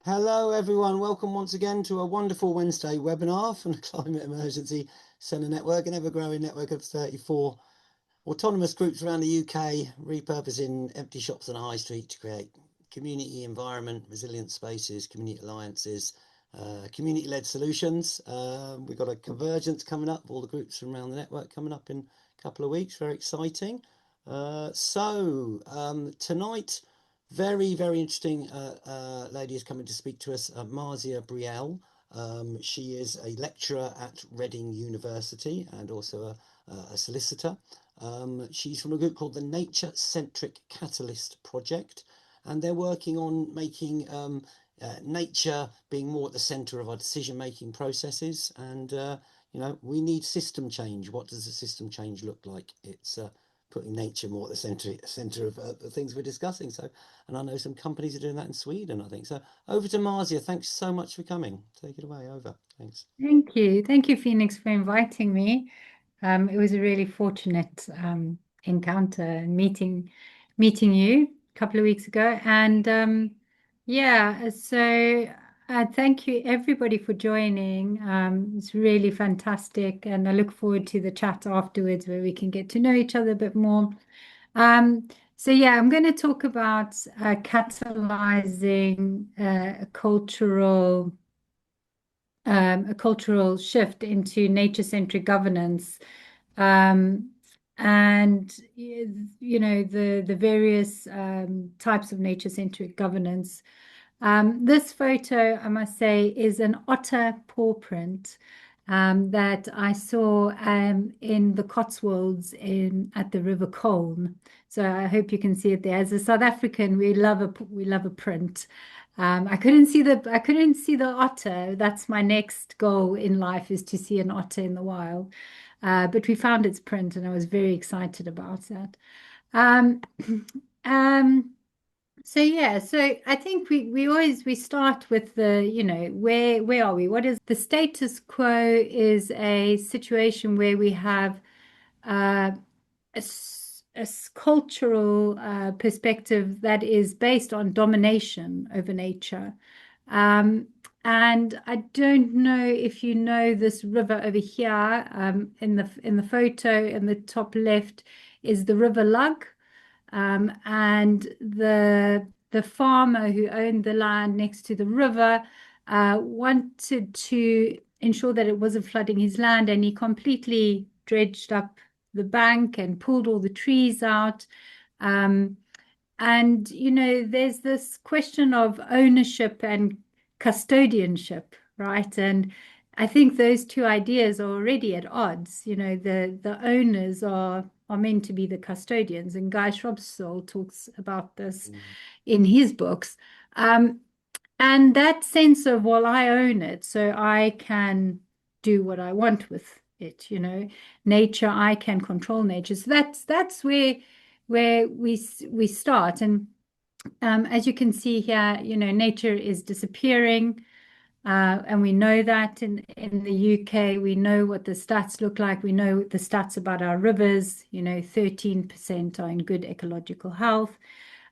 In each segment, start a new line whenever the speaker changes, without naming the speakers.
Hello, everyone. Welcome once again to a wonderful Wednesday webinar from the Climate Emergency Centre Network, an ever-growing network of 34 autonomous groups around the UK, repurposing empty shops on a high street to create community environment, resilient spaces, community alliances, community-led solutions. We've got a convergence coming up, all the groups from around the network coming up in a couple of weeks. Very exciting. Tonight, very interesting lady is coming to speak to us, Marzia Briel. She is a lecturer at Reading University and also a solicitor. She's from a group called the Nature-Centric Catalyst project, and they're working on making nature being more at the centre of our decision-making processes. And, we need system change. What does the system change look like? It's putting nature more at the centre of the things we're discussing. So, and I know some companies are doing that in Sweden, I think. So over to Marzia. Thanks so much for coming. Take it away. Over. Thanks.
Thank you. Thank you, Phoenix, for inviting me. It was a really fortunate encounter and meeting you a couple of weeks ago. And thank you everybody for joining. It's really fantastic, and I look forward to the chat afterwards where we can get to know each other a bit more. I'm going to talk about catalyzing a cultural shift into nature-centric governance, and the various types of nature-centric governance. This photo, I must say, is an otter paw print that I saw in the Cotswolds at the River Colne. So I hope you can see it there. As a South African, we love a print. I couldn't see the otter. That's my next goal in life, is to see an otter in the wild. But we found its print, and I was very excited about that. So I think we start with where are we? What is the status quo? Is a situation where we have a cultural perspective that is based on domination over nature. And I don't know if you know this river over here, in the photo in the top left is the River Lug. And the farmer who owned the land next to the river wanted to ensure that it wasn't flooding his land, and he completely dredged up the bank and pulled all the trees out. And there's this question of ownership and custodianship, right? And I think those two ideas are already at odds. The owners are meant to be the custodians, and Guy Shrubsole talks about this in his books. And that sense of, well, I own it, so I can do what I want with it. Nature, I can control nature. So that's where we start. And as you can see here, nature is disappearing. And we know that in the UK, we know what the stats look like. We know the stats about our rivers. 13% are in good ecological health.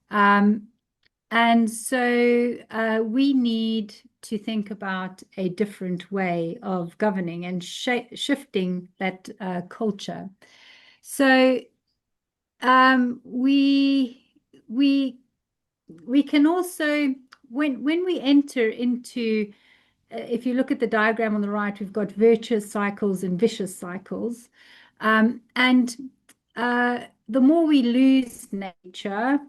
And so we need to think about a different way of governing and shifting that culture. So we can also, when we enter into, if you look at the diagram on the right, we've got virtuous cycles and vicious cycles. And the more we lose nature,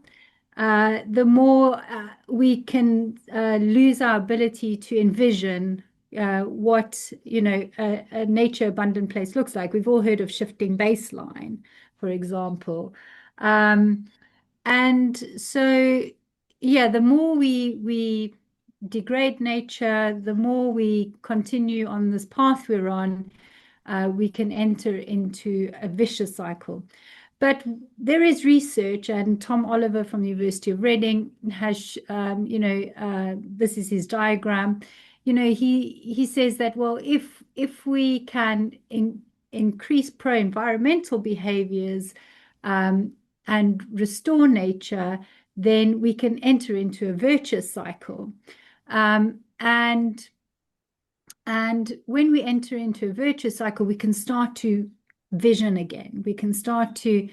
the more we can lose our ability to envision what a nature abundant place looks like. We've all heard of shifting baseline, for example. And so, the more we degrade nature, the more we continue on this path we're on, we can enter into a vicious cycle. But there is research, and Tom Oliver from the University of Reading has, this is his diagram. He says that, well, if we can increase pro-environmental behaviors and restore nature, then we can enter into a virtuous cycle. And when we enter into a virtuous cycle, we can start to vision again. We can start to,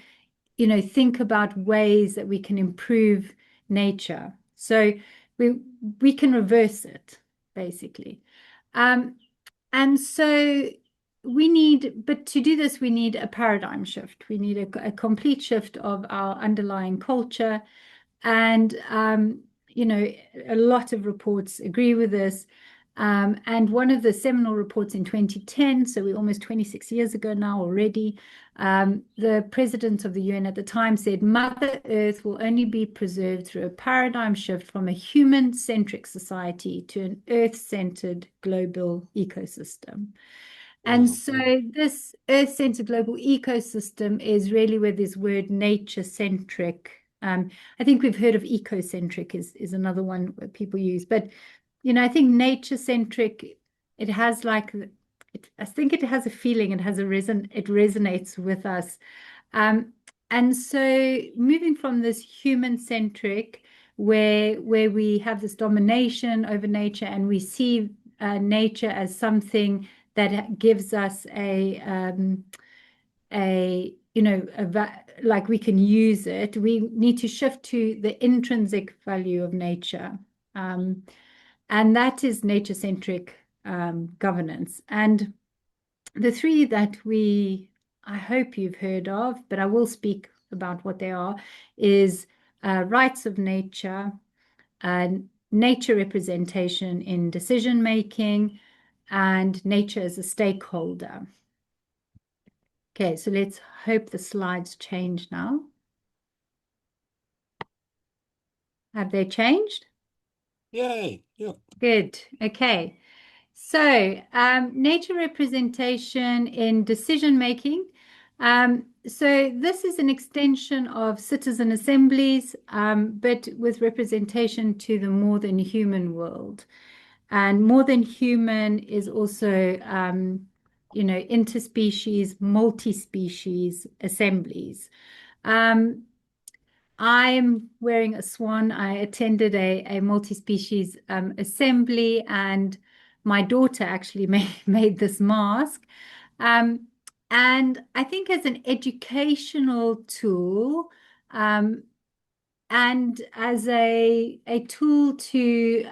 think about ways that we can improve nature. So we we can reverse it, basically. Um, and so but to do this, we need a paradigm shift. We need a complete shift of our underlying culture. And, a lot of reports agree with this. And one of the seminal reports in 2010, so we're almost 26 years ago now already, the president of the UN at the time said, Mother Earth will only be preserved through a paradigm shift from a human-centric society to an Earth-centered global ecosystem. And
Wow.
so this Earth-centered global ecosystem is really where this word nature-centric, I think we've heard of ecocentric is another one that people use, but I think nature-centric, it has I think it has a feeling, it has it resonates with us. Um, and so moving from this human-centric, where we have this domination over nature and we see nature as something that gives us like we can use it. We need to shift to the intrinsic value of nature. Um, and that is nature-centric governance. And the three that I hope you've heard of, but I will speak about what they are, is rights of nature, uh, nature representation in decision making, and nature as a stakeholder. Okay, so let's hope the slides change now. Have they changed?
Yay. Yeah.
Good. Okay. So, nature representation in decision making. So this is an extension of citizen assemblies, but with representation to the more than human world. And more than human is also, interspecies, multi-species assemblies. Um, I'm wearing a swan. I attended a multi-species assembly, and my daughter actually made this mask. Um, and I think as an educational tool, and as a tool to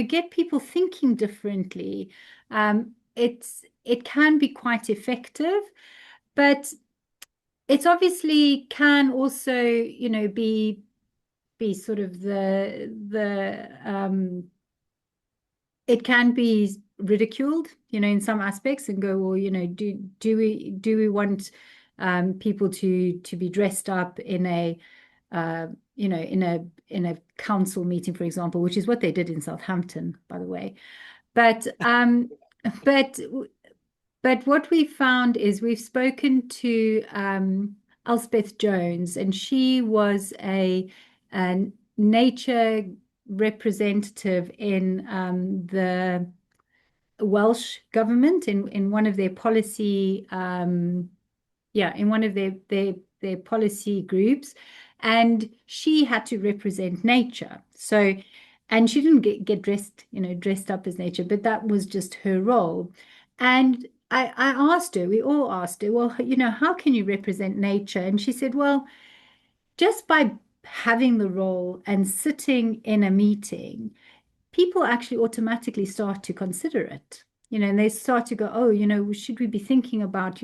get people thinking differently, it can be quite effective, but it's obviously can also, be sort of it can be ridiculed, in some aspects and go, well, do we want people to be dressed up in a in a council meeting, for example, which is what they did in Southampton, by the way. But but but what we found is we've spoken to Elspeth Jones, and she was a nature representative in the Welsh government in one of their policy, in one of their policy groups, and she had to represent nature. So, and she didn't get dressed up as nature, but that was just her role. And I asked her, we all asked her, well, how can you represent nature? And she said, well, just by having the role and sitting in a meeting, people actually automatically start to consider it. And they start to go, oh, should we be thinking about,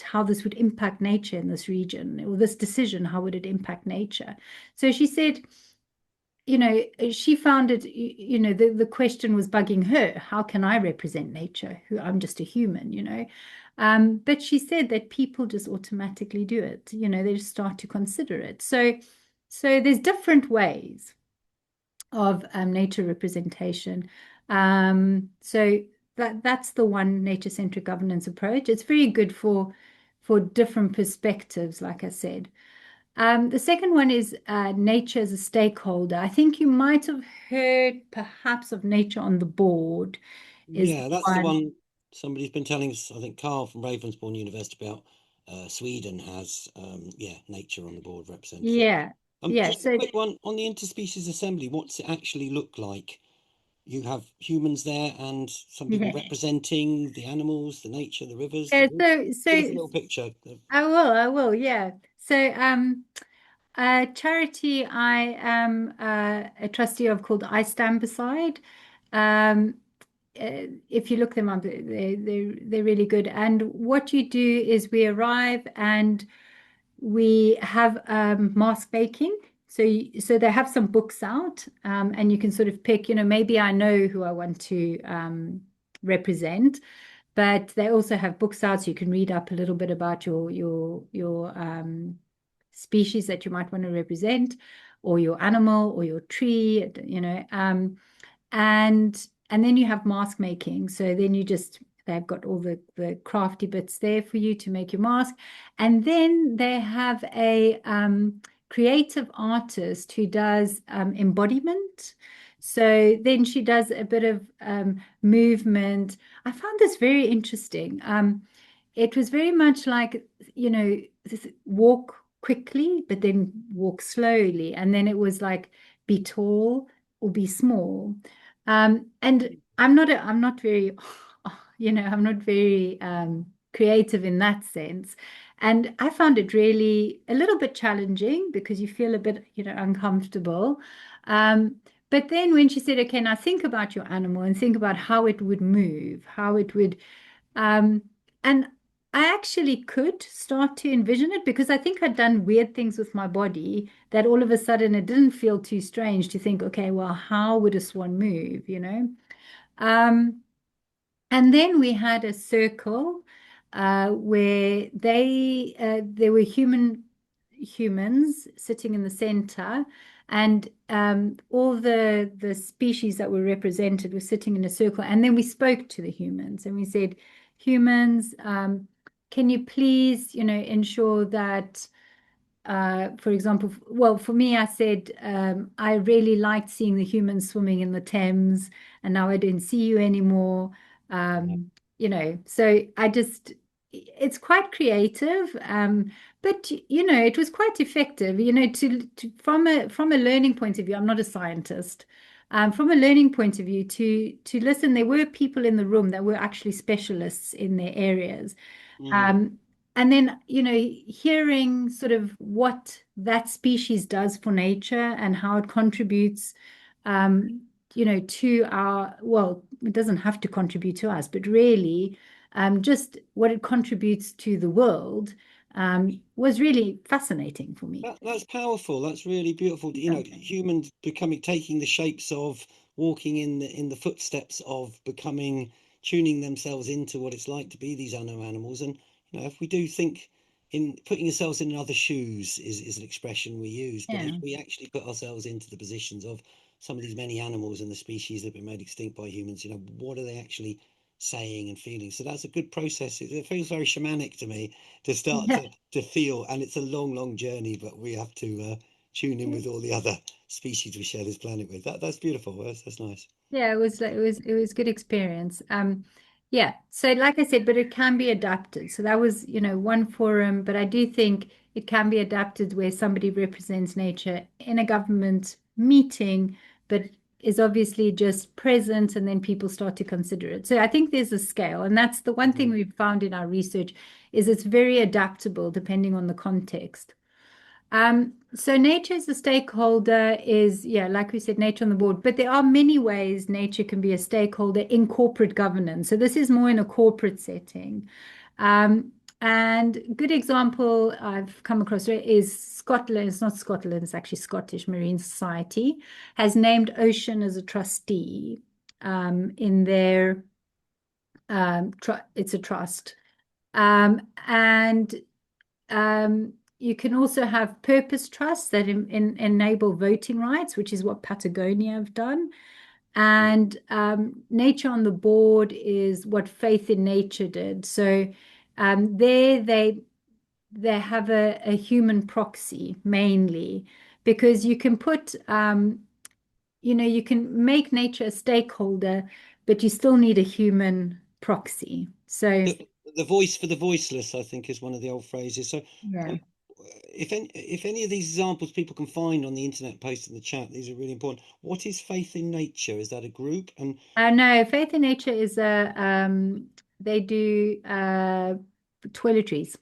how this would impact nature in this region, or this decision, how would it impact nature? So she said, she found it, the question was bugging her. How can I represent nature? Who I'm just a human. But she said that people just automatically do it. They just start to consider it. So there's different ways of nature representation. So that's the one nature-centric governance approach. It's very good for different perspectives, like I said. The second one is nature as a stakeholder. I think you might have heard perhaps of nature on the board is the
Yeah, that's the
one.
one somebody's been telling us. I think Carl from Ravensbourne University about Sweden has, yeah, nature on the board represented.
Yeah. Yeah,
Just a
so
quick one on the interspecies assembly. What's it actually look like? You have humans there and some people
yeah,
representing the animals, the nature, the rivers, the
yeah,
woods.
so
Give us
so
a little picture.
I will, yeah. So charity I am a trustee of called I Stand Beside. Um, if you look them up, they're really good. And what you do is we arrive and we have mask baking. So they have some books out, and you can sort of pick. Maybe I know who I want to represent, but they also have books out, so you can read up a little bit about your species that you might want to represent, or your animal, or your tree. And then you have mask making. So then they've got all the crafty bits there for you to make your mask. And then they have a creative artist who does embodiment. So then she does a bit of movement. I found this very interesting. It was very much like, walk quickly, but then walk slowly. And then it was like, be tall or be small. And I'm not very, I'm not very creative in that sense. And I found it really a little bit challenging because you feel a bit, uncomfortable. Um, but then when she said, okay, now think about your animal and think about how it would move, how it would, um, and I actually could start to envision it because I think I'd done weird things with my body that all of a sudden it didn't feel too strange to think, okay, well, how would a swan move? Um, and then we had a circle where there were humans sitting in the center, and all the species that were represented were sitting in a circle. And then we spoke to the humans, and we said, "Humans, can you please, ensure that." For example, well, for me, I said I really liked seeing the humans swimming in the Thames, and now I don't see you anymore.
Yeah.
So it's quite creative, but it was quite effective. From a learning point of view, I'm not a scientist. From a learning point of view, to listen, there were people in the room that were actually specialists in their areas.
Mhm.
Um, and then, hearing sort of what that species does for nature and how it contributes, to well, it doesn't have to contribute to us, but really, just what it contributes to the world, was really fascinating for me.
That's powerful. That's really beautiful.
Yeah.
Humans becoming, taking the shapes of, walking in the footsteps of, becoming, tuning themselves into what it's like to be these unknown animals. And if we do think, in putting ourselves in other shoes is an expression we use, but if
Yeah.
we actually put ourselves into the positions of some of these many animals and the species that have been made extinct by humans, what are they actually saying and feeling? So that's a good process. It feels very shamanic to me to start
Yeah.
to feel, and it's a long journey, but we have to tune in with all the other species we share this planet with. That's beautiful. That's nice.
Yeah, it was good experience. Yeah. So like I said, but it can be adapted. So that was, one forum, but I do think it can be adapted where somebody represents nature in a government meeting, but is obviously just present and then people start to consider it. So I think there's a scale, and that's the one thing
Mhm.
we've found in our research is it's very adaptable depending on the context. So nature as a stakeholder is, yeah, like we said, nature on the board, but there are many ways nature can be a stakeholder in corporate governance. So this is more in a corporate setting. And good example I've come across is Scotland. It's not Scotland, it's actually Scottish Marine Society has named Ocean as a trustee in their it's a trust. And you can also have purpose trusts that enable voting rights, which is what Patagonia have done.
Yeah.
And nature on the board is what Faith in Nature did. So there they have a human proxy mainly because you can you can make nature a stakeholder, but you still need a human proxy. So
The voice for the voiceless, I think, is one of the old phrases. So,
yeah.
if any of these examples people can find on the internet, post in the chat. These are really important. What is Faith in Nature? Is that a group? And
No, Faith in Nature is a they do toiletries.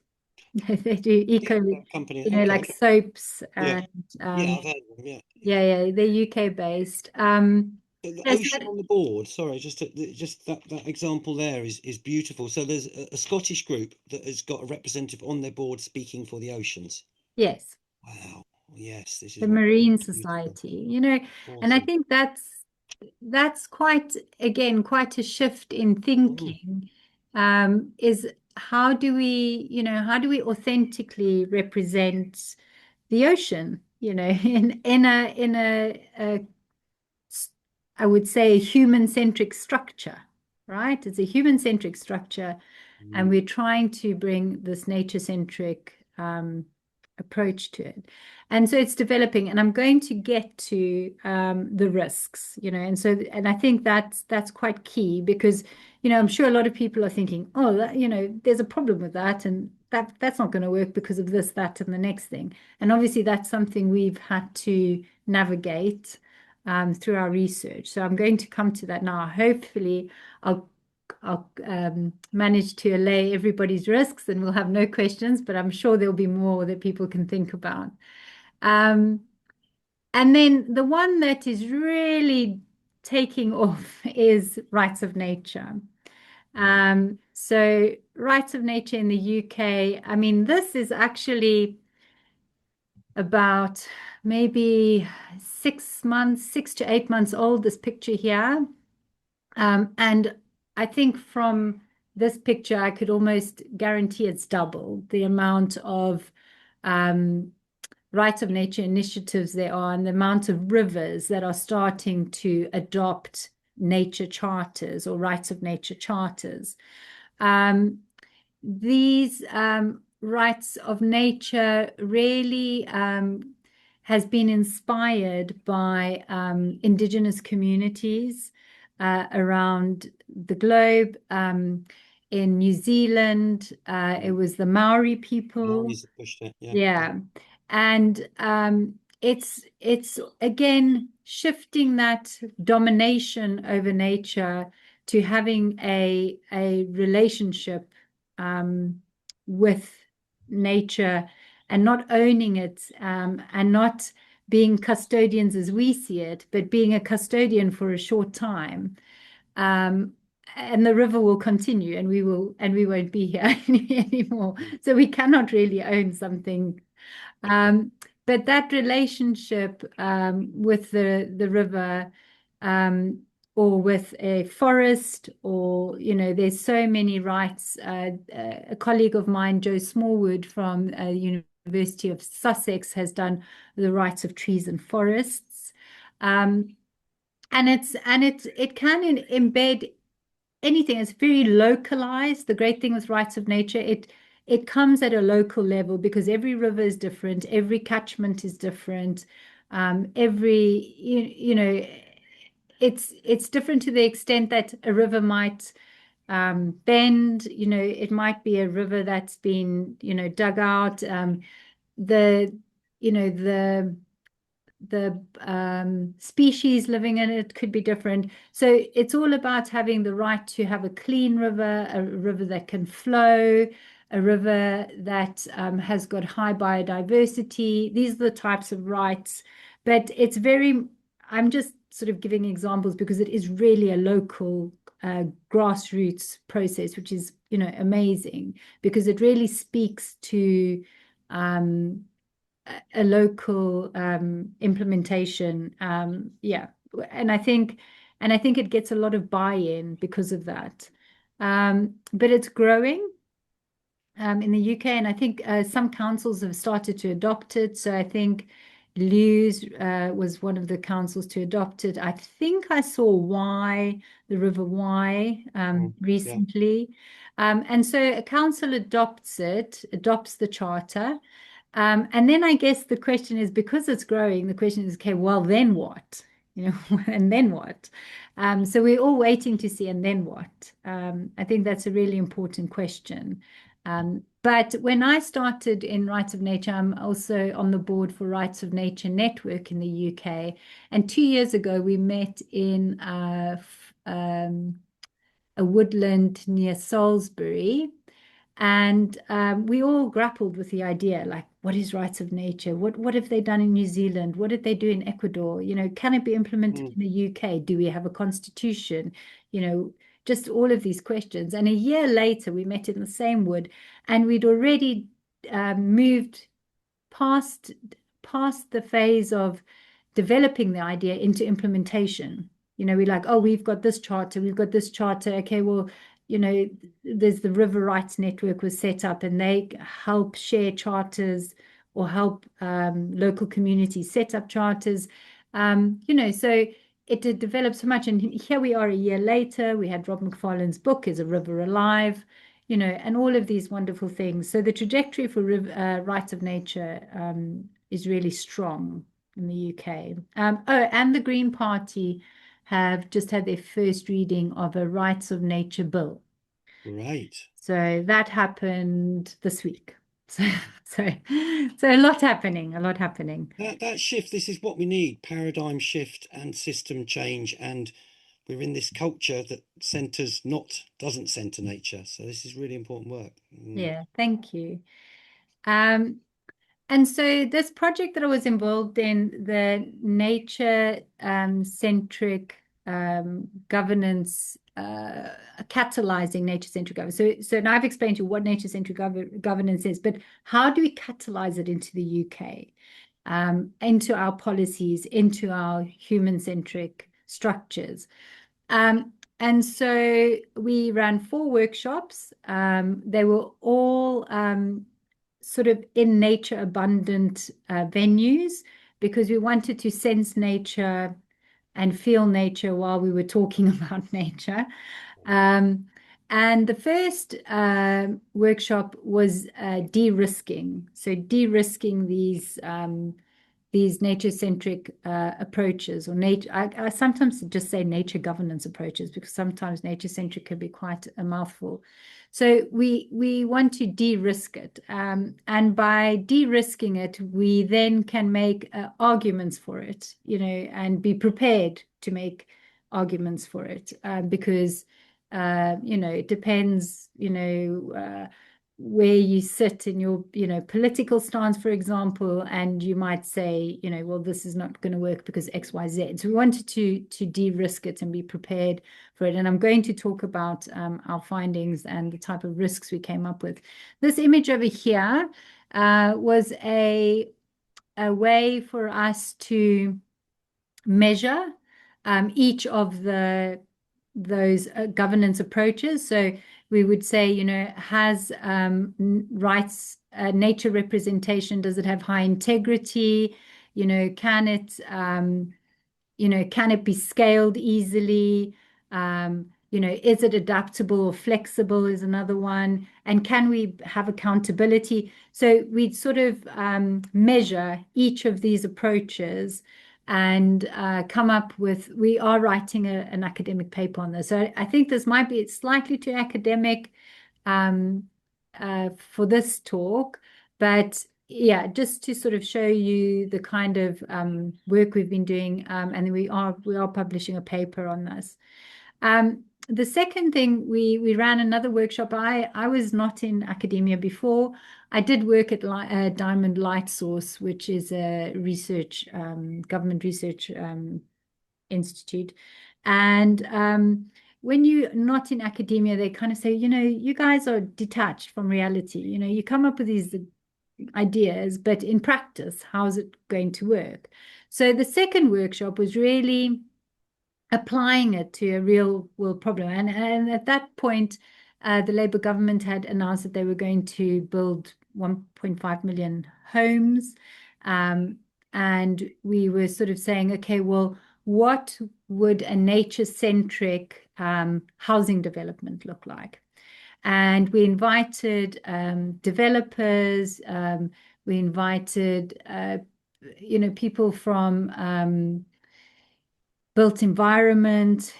They do
yeah,
eco,
that company.
like
Okay.
soaps
Yeah.
and
Yeah, I've heard of them. Yeah.
yeah, yeah, they're UK based.
So the
Yes,
ocean on the board. Sorry, just that example there is beautiful. So there's a Scottish group that has got a representative on their board speaking for the oceans.
yes.
Wow. Yes, this is
The
what we
Marine
want. Beautiful.
Society, and I
Awesome.
think that's quite again quite a shift in
Mm,
thinking. Is how do we authentically represent the ocean? In a I would say a human-centric structure, right? It's a human-centric structure, and
mm,
we're trying to bring this nature-centric approach to it. And so it's developing, and I'm going to get to the risks, and I think that's quite key because, I'm sure a lot of people are thinking, oh, there's a problem with that, and that's not going to work because of this, that, and the next thing. And obviously, that's something we've had to navigate through our research. So I'm going to come to that now. Hopefully, I'll manage to allay everybody's risks and we'll have no questions, but I'm sure there'll be more that people can think about. Um, and then the one that is really taking off is rights of nature.
mm.
So rights of nature in the UK, I mean, this is actually about maybe 6 months, 6 to 8 months old, this picture here. And I think from this picture, I could almost guarantee it's double the amount of um, rights of nature initiatives there are and the amount of rivers that are starting to adopt nature charters or rights of nature charters. Um, these rights of nature really has been inspired by indigenous communities around the globe. In New Zealand, it
Mm.
was the Maori people.
Maoris have pushed it. Yeah. Yeah.
Yeah. And it's again shifting that domination over nature to having a relationship with nature and not owning it and not being custodians as we see it, but being a custodian for a short time. Um, and the river will continue and we won't be here anymore.
Mm.
So we cannot really own something. Um, but that relationship with the river or with a forest or, there's so many rights. A colleague of mine, Joe Smallwood from University of Sussex, has done the rights of trees and forests. And it can embed anything. It's very localized. The great thing with rights of nature, it comes at a local level because every river is different, every catchment is different, every it's different to the extent that a river might bend. It might be a river that's been dug out. The you know the species living in it could be different. So it's all about having the right to have a clean river, a river that can flow, a river that has got high biodiversity. These are the types of rights. But I'm just sort of giving examples because it is really a local grassroots process, which is, amazing because it really speaks to a local implementation. Yeah, and I think it gets a lot of buy-in because of that. But it's growing in the UK, and I think some councils have started to adopt it. So I think Lewes was one of the councils to adopt it. I think I saw the River Wye
Mm. Yeah.
recently. And so a council adopts the charter. And then I guess the question is, because it's growing, the question is, okay, well, then what? And then what? So we're all waiting to see, and then what? I think that's a really important question. But when I started in Rights of Nature, I'm also on the board for Rights of Nature Network in the UK. And 2 years ago, we met in a woodland near Salisbury. And we all grappled with the idea, like, what is rights of nature? What have they done in New Zealand? What did they do in Ecuador? Can it be implemented
Mm.
in the UK? Do we have a constitution? You know, just all of these questions. And a year later, we met in the same wood, and we'd already moved past past the phase of developing the idea into implementation. We're like, oh, we've got this charter, we've got this charter. Okay, well, there's the River Rights Network was set up, and they help share charters or help local communities set up charters. So it did develop so much. And here we are a year later. We had Rob McFarlane's book, Is a River Alive? And all of these wonderful things. So the trajectory for rights of nature is really strong in the UK. And the Green Party have just had their first reading of a Rights of Nature bill.
Right.
So that happened this week. So, so, so a lot happening, a lot happening.
That shift, this is what we need, paradigm shift and system change. And we're in this culture that doesn't center nature. So this is really important work. Mm.
Yeah, thank you. Um, And so this project that I was involved in, the nature-centric governance, catalyzing nature-centric governance. So now I've explained to you what nature-centric governance is, but how do we catalyze it into the UK, into our policies, into our human-centric structures? And so we ran 4 workshops. They were all sort of in nature abundant venues, because we wanted to sense nature and feel nature while we were talking about nature. Um, and the first workshop was de-risking. So de-risking these nature-centric approaches, or nature. I sometimes just say nature governance approaches, because sometimes nature-centric can be quite a mouthful. So we want to de-risk it, and by de-risking it, we then can make arguments for it, and be prepared to make arguments for it, because it depends, where you sit in your, political stance, for example, and you might say, well, this is not going to work because X, Y, Z. So we wanted to de-risk it and be prepared for it. And I'm going to talk about our findings and the type of risks we came up with. This image over here was a way for us to measure each of those governance approaches. So we would say, has rights, nature representation, does it have high integrity? Can it be scaled easily? Is it adaptable or flexible is another one. And can we have accountability? So we'd sort of measure each of these approaches and come up with, we are writing an academic paper on this. So I think this might be slightly too academic for this talk, but yeah, just to sort of show you the kind of work we've been doing, and we are publishing a paper on this. The second thing, we ran another workshop. I was not in academia before. I did work at Diamond Light Source, which is a research government research institute, and when you're not in academia, they kind of say, you guys are detached from reality. You come up with these ideas, but in practice, how is it going to work? So the second workshop was really applying it to a real world problem. And at that point, the Labour government had announced that they were going to build 1.5 million homes. And we were sort of saying, okay, well, what would a nature-centric housing development look like? And we invited developers, we invited, people from built environment,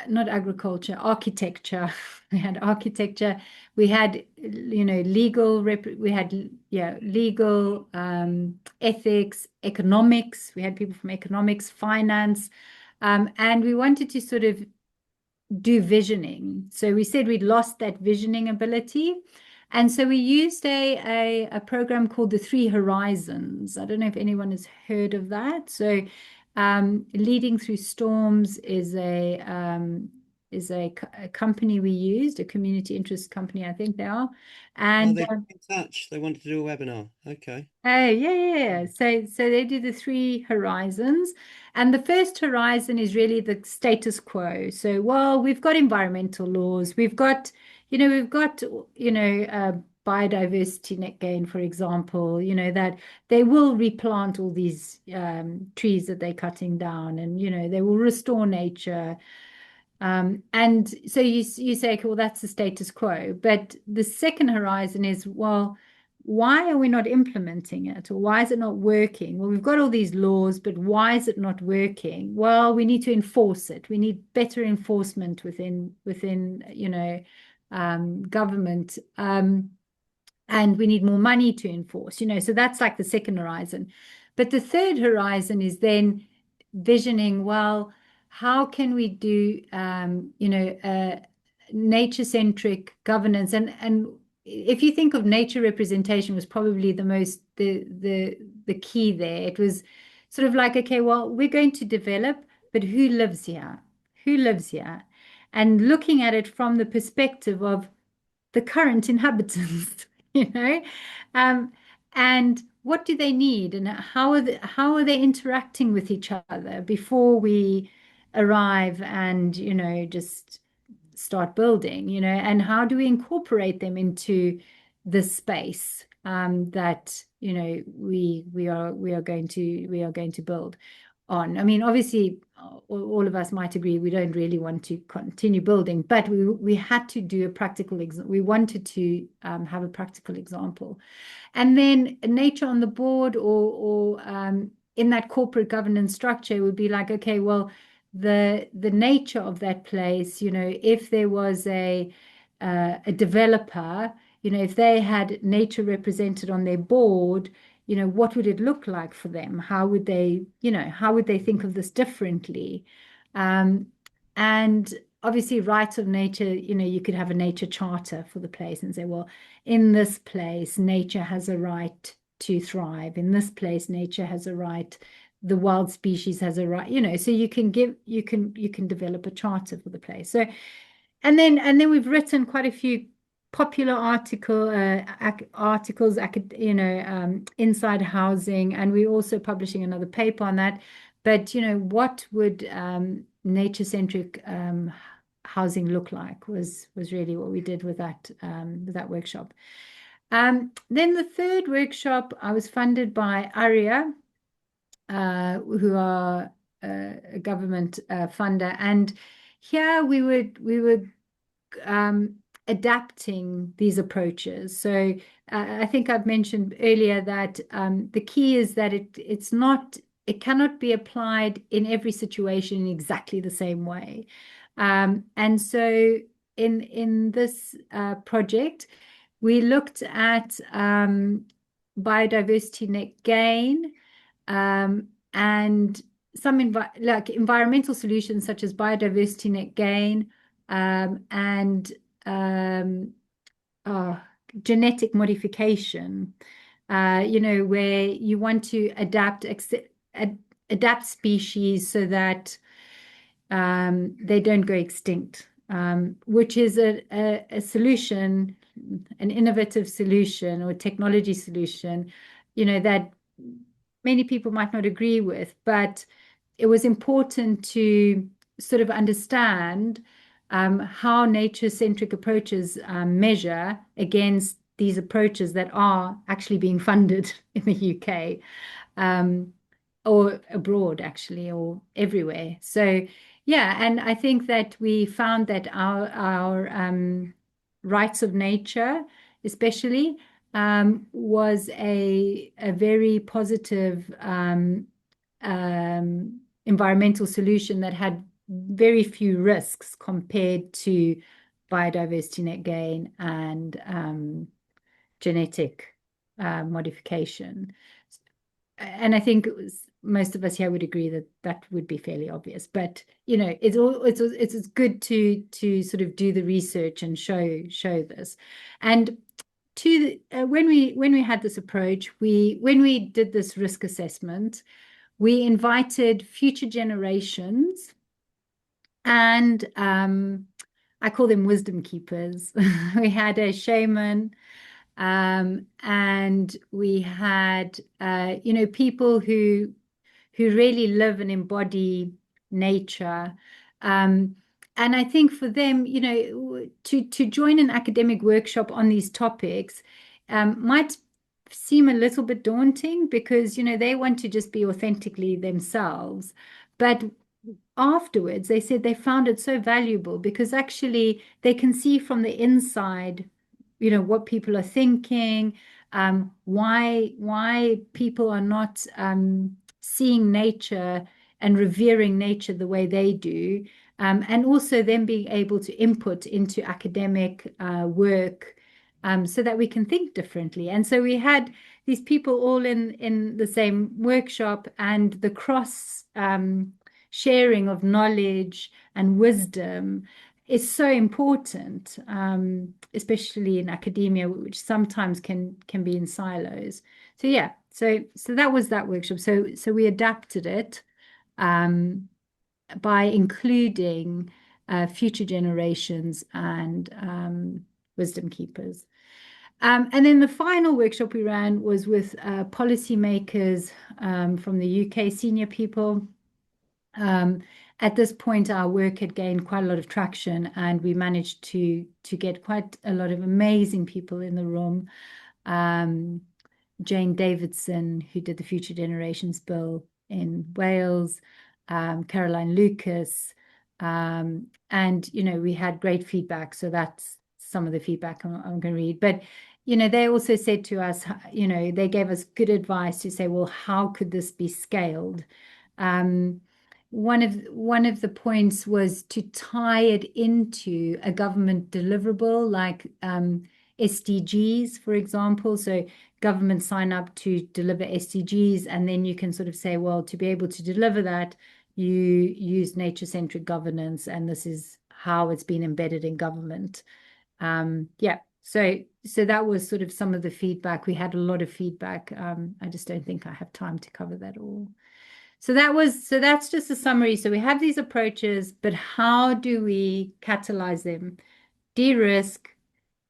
not agriculture, architecture. We had architecture. We had, we had, yeah, legal, ethics, economics. We had people from economics, finance, and we wanted to sort of do visioning. So we said we'd lost that visioning ability. And so we used a program called the Three Horizons. I don't know if anyone has heard of that. So Leading Through Storms is a company we used, a community interest company, I think they are.
Oh,
And
they've been in touch. They wanted to do a webinar. Okay.
oh, yeah, yeah, yeah. So they do the three horizons. And the first horizon is really the status quo. So, well, we've got environmental laws. We've got biodiversity net gain, for example, that they will replant all these trees that they're cutting down and, they will restore nature. And so you say, okay, well, that's the status quo. But the second horizon is, well, why are we not implementing it? Or why is it not working? Well, we've got all these laws, but why is it not working? Well, we need to enforce it. We need better enforcement within government. And we need more money to enforce, so that's like the second horizon. But the third horizon is then visioning, well, how can we do, nature-centric governance? And if you think of nature representation was probably the key there. It was sort of like, okay, well, we're going to develop, but who lives here? Who lives here? And looking at it from the perspective of the current inhabitants, you know, um, and what do they need, and how are they interacting with each other before we arrive and just start building, and how do we incorporate them into the space that we are going to build on. I mean, obviously, all of us might agree we don't really want to continue building, but we had to do a practical example. We wanted to have a practical example, and then nature on the board or in that corporate governance structure would be like, okay, well, the nature of that place, if there was a developer, if they had nature represented on their board, what would it look like for them? How would they think of this differently? Um, and obviously, rights of nature, you could have a nature charter for the place and say, well, in this place, nature has a right to thrive. In this place, nature has a right. The wild species has a right, so you can develop a charter for the place. So, and then we've written quite a few popular articles, inside housing, and we're also publishing another paper on that. But what would nature-centric housing look like was really what we did with that workshop. Then the third workshop, I was funded by ARIA, who are a government funder, and here we were adapting these approaches. So I think I've mentioned earlier that the key is that it cannot be applied in every situation in exactly the same way. And so in this project, we looked at biodiversity net gain, and some environmental solutions such as biodiversity net gain, and um, uh, genetic modification, where you want to adapt species so that they don't go extinct, which is a solution, an innovative solution or technology solution, that many people might not agree with, but it was important to sort of understand how nature-centric approaches measure against these approaches that are actually being funded in the UK, or abroad, actually, or everywhere. So, yeah, and I think that we found that our rights of nature, especially, was a very positive environmental solution that had very few risks compared to biodiversity net gain and genetic modification. And I think most of us here would agree that that would be fairly obvious. But it's good to sort of do the research and show this. And when we had this approach, when we did this risk assessment, we invited future generations and I call them wisdom keepers. We had a shaman, and we had people who really live and embody nature. Um, and I think for them, to join an academic workshop on these topics might seem a little bit daunting because, they want to just be authentically themselves. But afterwards, they said they found it so valuable because actually they can see from the inside, what people are thinking, why people are not seeing nature and revering nature the way they do, and also them being able to input into academic work so that we can think differently. And so we had these people all in the same workshop, and the cross sharing of knowledge and wisdom is so important, especially in academia, which sometimes can be in silos. So yeah, so that was that workshop. So we adapted it by including future generations and wisdom keepers. And then the final workshop we ran was with policymakers from the UK, senior people. At this point, our work had gained quite a lot of traction, and we managed to get quite a lot of amazing people in the room. Jane Davidson, who did the Future Generations Bill in Wales, Caroline Lucas, and we had great feedback. So that's some of the feedback I'm going to read. But they also said to us, they gave us good advice to say, well, how could this be scaled? One of the points was to tie it into a government deliverable like SDGs, for example. So governments sign up to deliver SDGs, and then you can sort of say, well, to be able to deliver that, you use nature-centric governance, and this is how it's been embedded in government. Yeah, so that was sort of some of the feedback. We had a lot of feedback. I just don't think I have time to cover that all. So that's just a summary. So we have these approaches, but how do we catalyze them? De-risk,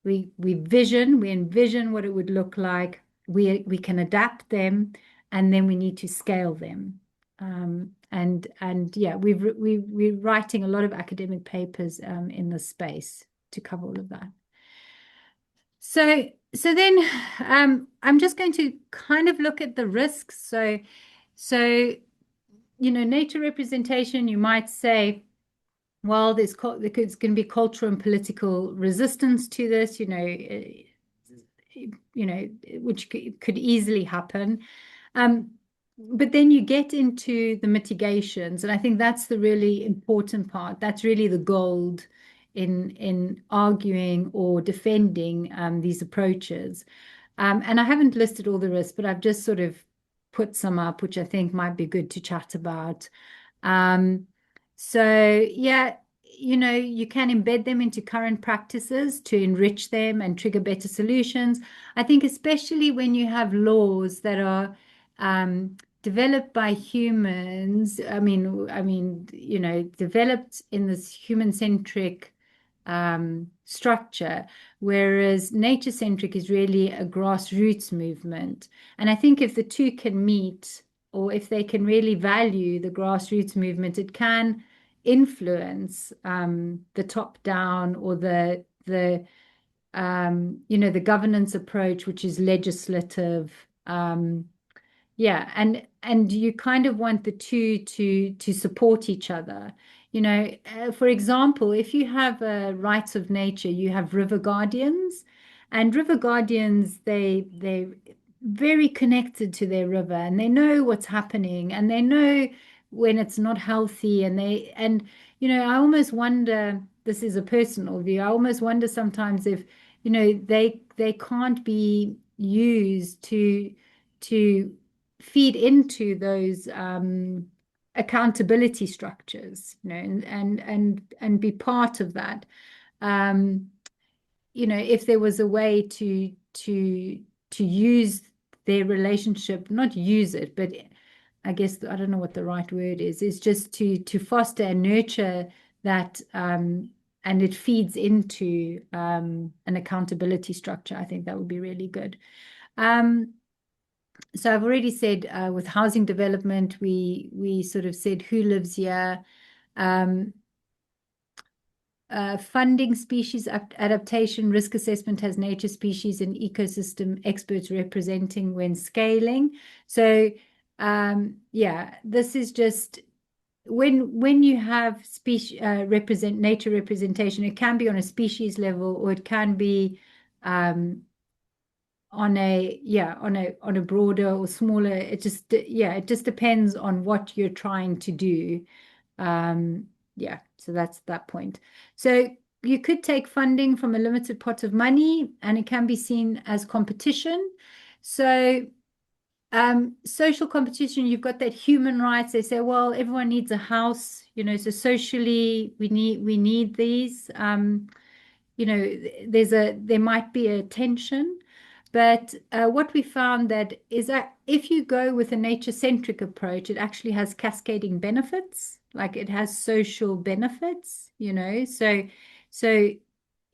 we envision what it would look like. We can adapt them, and then we need to scale them. And yeah, we're writing a lot of academic papers in this space to cover all of that. So then I'm just going to kind of look at the risks. So nature representation, you might say, well, there's going to be cultural and political resistance to this, which could easily happen. But then you get into the mitigations, and I think that's the really important part. That's really the gold in arguing or defending these approaches. And I haven't listed all the risks, but I've just sort of put some up, which I think might be good to chat about. So yeah, you can embed them into current practices to enrich them and trigger better solutions. I think especially when you have laws that are developed by humans, developed in this human-centric structure, whereas nature-centric is really a grassroots movement. And I think if the two can meet, or if they can really value the grassroots movement, it can influence the top-down or the governance approach, which is legislative. Yeah, and you kind of want the two to support each other. For example, if you have rights of nature, you have river guardians, and river guardians, they very connected to their river, and they know what's happening, and they know when it's not healthy, and I almost wonder, this is a personal view, I almost wonder sometimes if they can't be used to feed into those accountability structures, and be part of that. Um, if there was a way to use their relationship, not use it, but I guess I don't know what the right word is just to foster and nurture that, and it feeds into an accountability structure. I think that would be really good. So I've already said with housing development, we sort of said who lives here. Um, Funding species adaptation risk assessment has nature species and ecosystem experts representing when scaling. So yeah, this is just when you have species nature representation, it can be on a species level, or it can be on a broader or smaller. It just depends on what you're trying to do. Yeah, so that's that point. So you could take funding from a limited pot of money, and it can be seen as competition. So social competition, you've got that human rights. They say, well, everyone needs a house, so socially we need these. There might be a tension, but what we found that is that if you go with a nature-centric approach, it actually has cascading benefits, like it has social benefits, so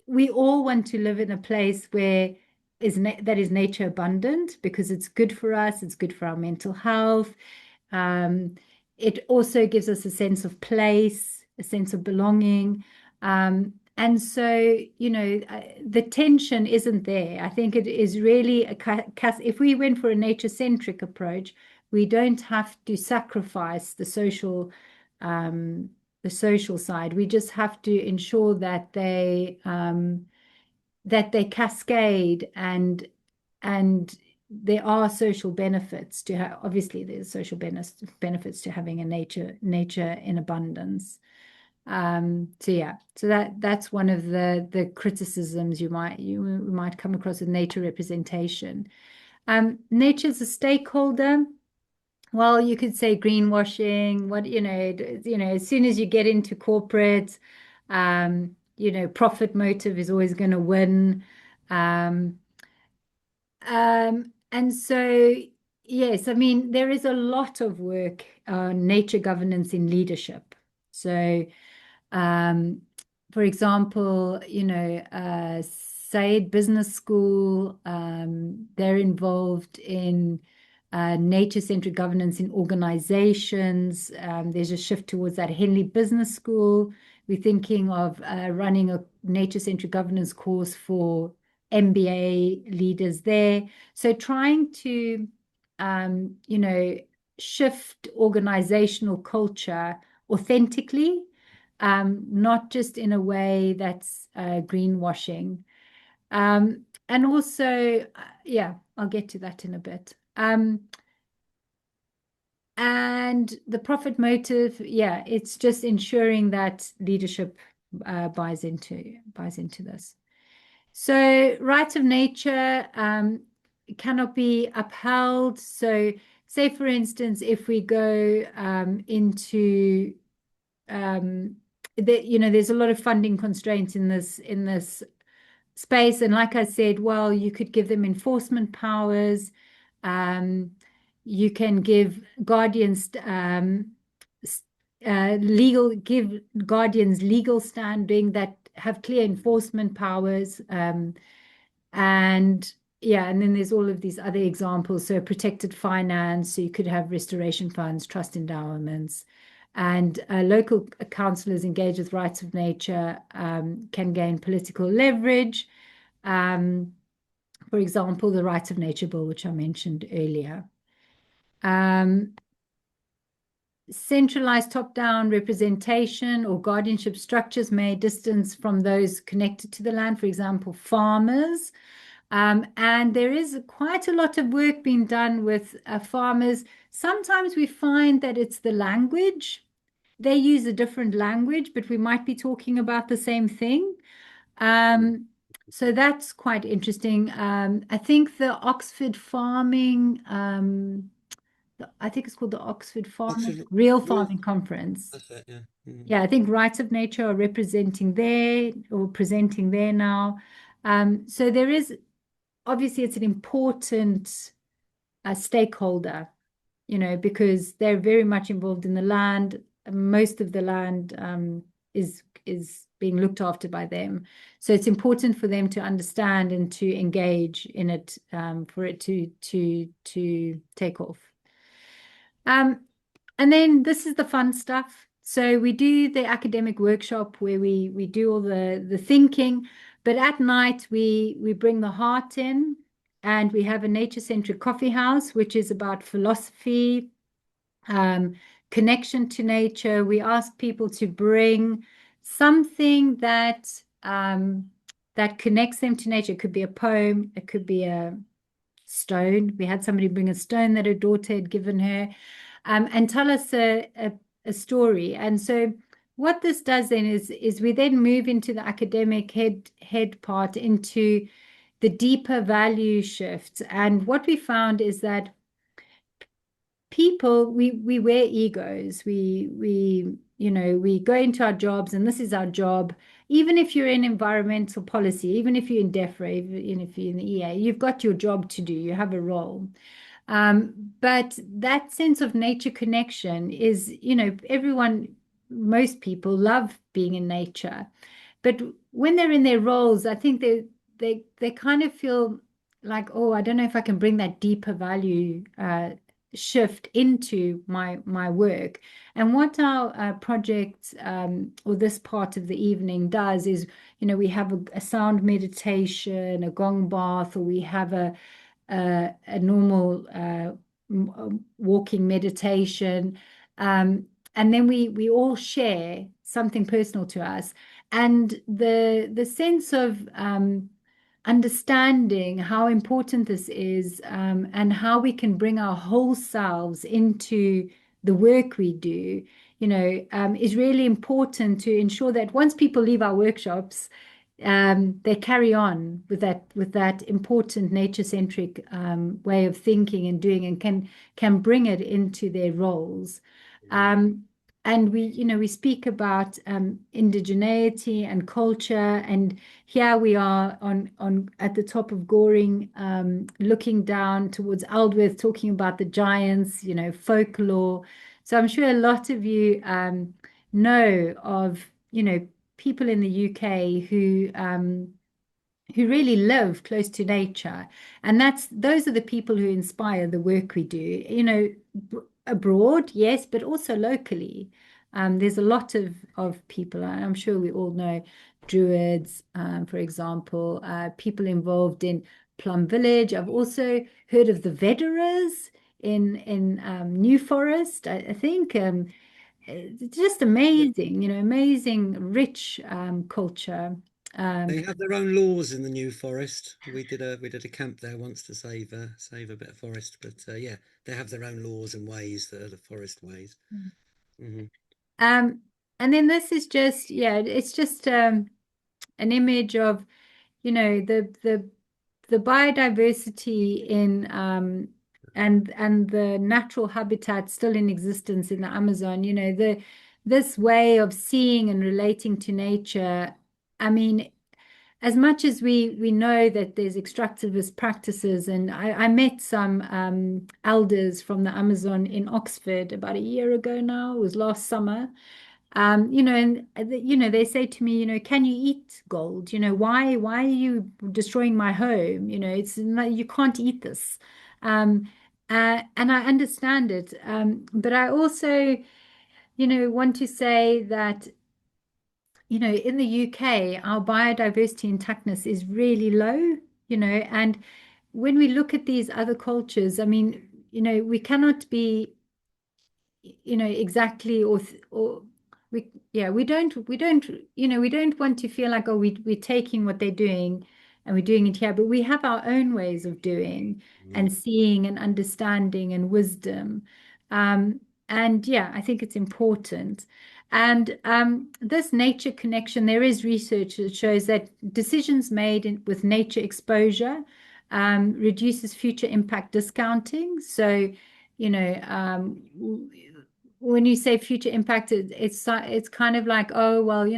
we all want to live in a place that is nature abundant, because it's good for us, it's good for our mental health. It also gives us a sense of place, a sense of belonging. And so, the tension isn't there. I think it is really if we went for a nature-centric approach, we don't have to sacrifice the social side. We just have to ensure that they cascade, and there are social benefits to have. Obviously, there's social benefits to having a nature in abundance. So yeah, so that's one of the criticisms you might come across with nature representation. Nature's a stakeholder. Well, you could say greenwashing. As soon as you get into corporate, profit motive is always going to win. Um, and so, yes, I mean, there is a lot of work on nature governance in leadership. So, um, for example, Said Business School, they're involved in nature-centric governance in organizations. There's a shift towards that. Henley Business School, we're thinking of running a nature-centric governance course for MBA leaders there. So trying to, shift organizational culture authentically, not just in a way that's greenwashing. And also, yeah, I'll get to that in a bit. And the profit motive, yeah, it's just ensuring that leadership buys into this. So rights of nature cannot be upheld. So say, for instance, if we go into there's a lot of funding constraints in this space, and like I said, well, you could give them enforcement powers. You can give guardians give guardians legal standing that have clear enforcement powers. And yeah, and then there's all of these other examples. So protected finance, so you could have restoration funds, trust endowments, and local councillors engaged with rights of nature can gain political leverage. For example, the Rights of Nature Bill, which I mentioned earlier. Centralized top-down representation or guardianship structures may distance from those connected to the land, for example, farmers. And there is quite a lot of work being done with farmers. Sometimes we find that it's the language. They use a different language, but we might be talking about the same thing. Um, so that's quite interesting. I think the Oxford Farming, I think it's called the Oxford Farming,
Oxford,
Real
real.
Farming Conference.
That's it. Yeah.
Yeah, I think Rights of Nature are representing there or presenting there now. So there is obviously it's an important stakeholder, because they're very much involved in the land. Most of the land is being looked after by them. So it's important for them to understand and to engage in it, for it to take off. Um, and then this is the fun stuff. So we do the academic workshop where we do all the thinking, but at night we bring the heart in, and we have a nature-centric coffee house, which is about philosophy, um, connection to nature. We ask people to bring something that connects them to nature. It could be a poem, it could be a stone. We had somebody bring a stone that her daughter had given her, and tell us a story. And so what this does then is we then move into the academic head part, into the deeper value shifts. And what we found is that people, we wear egos. We go into our jobs, and this is our job. Even if you're in environmental policy, even if you're in DEFRA, even if you're in the EA, you've got your job to do. You have a role. But that sense of nature connection is, most people love being in nature. But when they're in their roles, I think they kind of feel like, oh, I don't know if I can bring that deeper value shift into my work. And what our project, or this part of the evening does is, we have a sound meditation, a gong bath, or we have a normal walking meditation. And then we all share something personal to us. And the sense of understanding how important this is, and how we can bring our whole selves into the work we do, is really important to ensure that once people leave our workshops, they carry on with that important nature-centric way of thinking and doing, and can bring it into their roles. Um, and we speak about indigeneity and culture, and here we are on at the top of Goring, looking down towards Aldworth, talking about the giants, folklore. So I'm sure a lot of you know of, people in the UK who really live close to nature. And those are the people who inspire the work we do, abroad, yes, but also locally. There's a lot of people, I'm sure we all know Druids, for example, people involved in Plum Village. I've also heard of the Veterans in New Forest, I think. It's just
Yeah.
amazing, amazing, rich culture. Um,
They have their own laws in the New Forest. We did a camp there once to save a bit of forest, but yeah, they have their own laws and ways that are the forest ways. Hmm.
um, and then this is just, yeah, it's just an image of, the biodiversity in and the natural habitat still in existence in the Amazon. This way of seeing and relating to nature. I mean, as much as we know that there's extractivist practices, and I met some elders from the Amazon in Oxford about a year ago now, it was last summer. And they say to me, can you eat gold? Why are you destroying my home? It's not, you can't eat this. Um, and I understand it. But I also, want to say that, in the UK, our biodiversity intactness is really low, and when we look at these other cultures, I mean, we cannot be, exactly, or we don't want to feel like, oh, we're taking what they're doing. and we're doing it here, but we have our own ways of doing and seeing and understanding and wisdom. Um, and yeah, I think it's important. And this nature connection, there is research that shows that decisions made with nature exposure reduces future impact discounting. So, you know, when you say future impact, it's kind of like, oh well,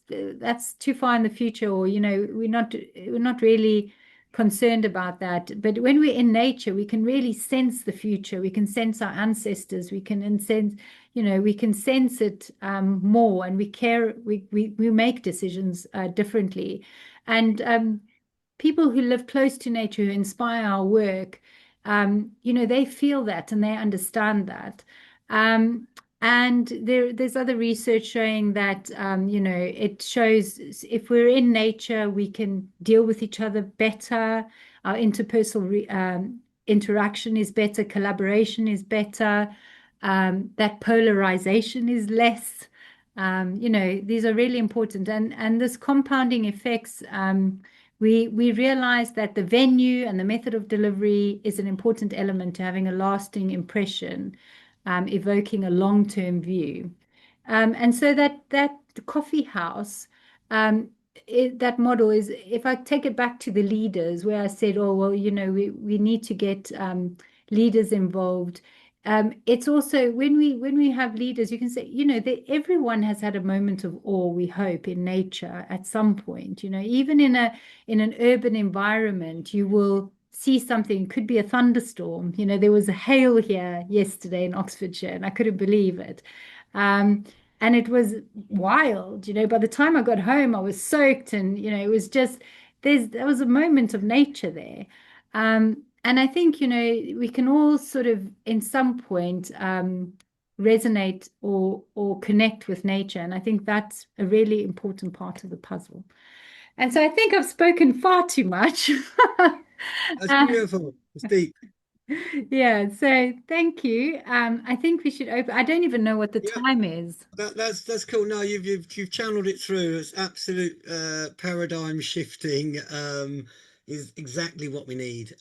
that's too far in the future, or we're not really concerned about that. But when we're in nature, we can really sense the future. We can sense our ancestors. We can sense, we can sense it more, and we care. We make decisions differently, and people who live close to nature, who inspire our work, they feel that and they understand that. Um, and there's other research showing that, it shows if we're in nature, we can deal with each other better. Our interpersonal interaction is better, collaboration is better, that polarization is less. These are really important. And this compounding effects, we realize that the venue and the method of delivery is an important element to having a lasting impression, evoking a long-term view. And so that coffee house, that model is, if I take it back to the leaders, where I said, oh, well, we need to get leaders involved. It's also when we have leaders, you can say, that everyone has had a moment of awe, we hope, in nature at some point. Even in an urban environment, you will see something. Could be a thunderstorm. There was a hail here yesterday in Oxfordshire, and I couldn't believe it. And it was wild. By the time I got home, I was soaked, and it was just there was a moment of nature there. And I think, we can all sort of, in some point, resonate or connect with nature. And I think that's a really important part of the puzzle. And so I think I've spoken far too much.
That's
Uh,
beautiful. It's deep.
yeah, so thank you. I think we should open. I don't even know what the
Yeah,
time is.
that's cool. No, you've channeled it through. It's absolute paradigm shifting. Is exactly what we need.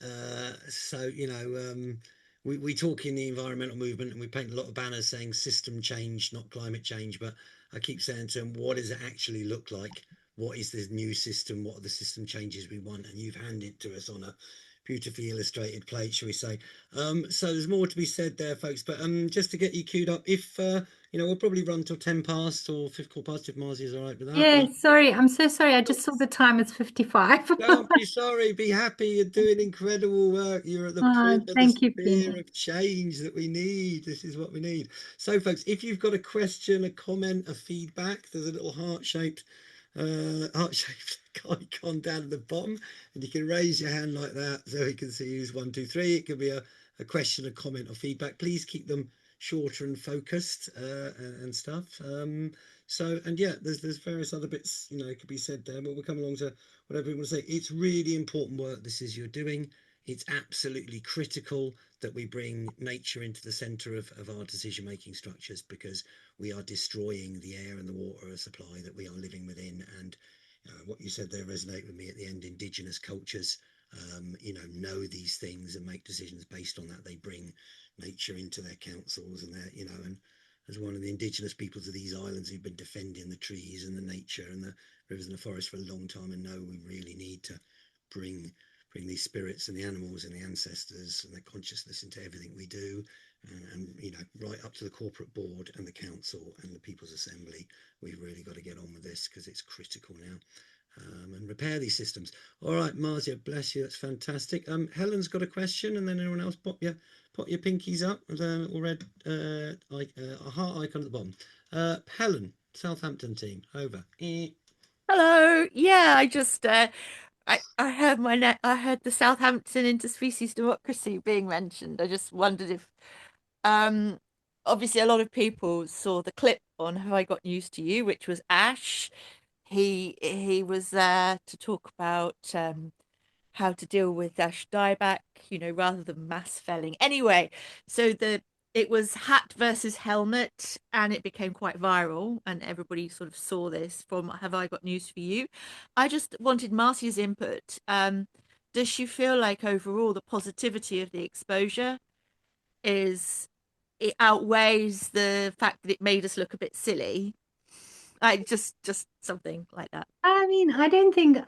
We talk in the environmental movement and we paint a lot of banners saying system change, not climate change. But I keep saying to them, what does it actually look like? What is this new system? What are the system changes we want? And you've handed it to us on a beautifully illustrated plate, shall we say? So there's more to be said there, folks. But just to get you queued up, if we'll probably run till 10 past or 5 quarter past if Marzi's all right with that.
Yeah, sorry. I'm so sorry. I just saw the time. It's 55.
Don't be sorry, be happy. You're doing incredible work. You're at the point of the
Thank you,
spear
Penny.
of change that we need. This is what we need. So, folks, if you've got a question, a comment, a feedback, there's a little heart-shaped icon down at the bottom, and you can raise your hand like that so we can see who's 1, 2, 3. It could be a question, a comment, or feedback. Please keep them shorter and focused and stuff. And yeah, there's various other bits could be said there, but we'll come along to whatever you want to say. It's really important work this is you're doing. It's absolutely critical that we bring nature into the center of our decision making structures, because we are destroying the air and the water supply that we are living within. And what you said there resonate with me at the end. Indigenous cultures know these things and make decisions based on that. They bring nature into their councils and and as one of the indigenous peoples of these islands who've been defending the trees and the nature and the rivers and the forest for a long time, and know we really need to bring these spirits and the animals and the ancestors and their consciousness into everything we do, right up to the corporate board and the council and the People's Assembly. We've really got to get on with this because it's critical now. And repair these systems. All right, Marzia, bless you. That's fantastic. Helen's got a question, and then anyone else pop your pinkies up with a little red a heart icon at the bottom. Helen, Southampton team, over.
Hello. Yeah, I just I heard I heard the Southampton interspecies democracy being mentioned. I just wondered if um obviously a lot of people saw the clip on Have I Got News to You, which was Ash. He was there to talk about how to deal with ash dieback, rather than mass felling. Anyway, so it was hat versus helmet, and it became quite viral, and everybody sort of saw this from Have I Got News for You? I just wanted Marcia's input. Does she feel like overall the positivity of the exposure it outweighs the fact that it made us look a bit silly? Like just something like that.
I mean, I don't think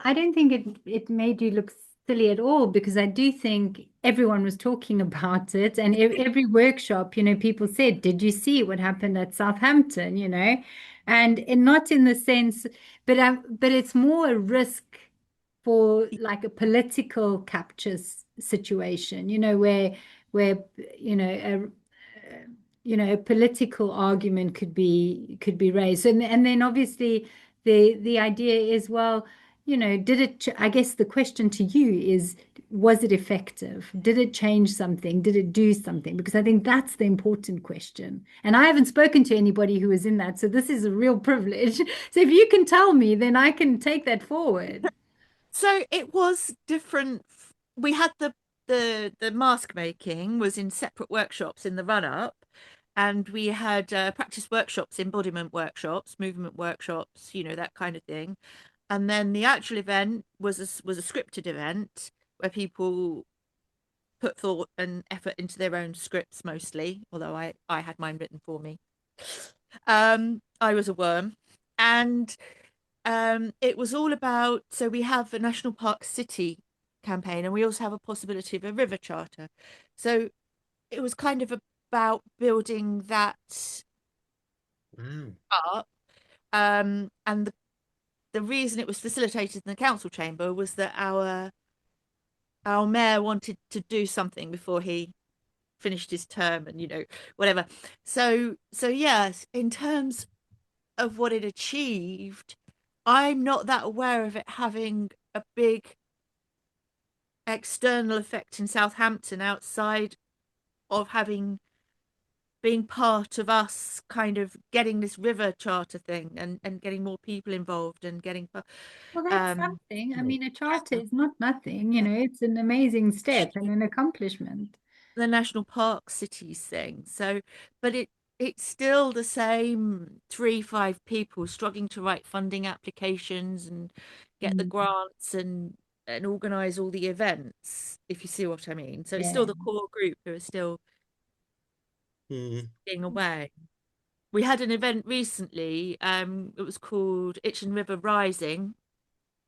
it made you look silly at all, because I do think everyone was talking about it, and every workshop, people said, "Did you see what happened at Southampton?" And not in the sense, but it's more a risk for like a political capture situation, where a political argument could be raised, and then obviously the idea is, well, I guess the question to you is, was it effective? Did it change something? Did it do something? Because I think that's the important question. And I haven't spoken to anybody who is in that, so this is a real privilege. So if you can tell me, then I can take that forward.
So it was different. We had the mask making was in separate workshops in the run up, and we had practice workshops, embodiment workshops, movement workshops, that kind of thing. And then the actual event was a scripted event where people put thought and effort into their own scripts mostly, although I had mine written for me. I was a worm, and it was all about, so we have a national park city campaign, and we also have a possibility of a river charter. So it was kind of about building that
Wow.
up. And the reason it was facilitated in the council chamber was that our mayor wanted to do something before he finished his term, and whatever. So yes, in terms of what it achieved, I'm not that aware of it having a big external effect in Southampton outside of being part of us kind of getting this river charter thing, and getting more people involved and getting
Well, that's something. I
Well,
mean, a charter is not nothing, it's an amazing step and an accomplishment.
the national park cities thing. So, but it's still the same 3, 5 people struggling to write funding applications and get the
Mm,
grants and organize all the events, if you see what I mean. So it's
yeah.
still the core group who are still
mm,
getting away. We had an event recently, it was called Itchen River Rising,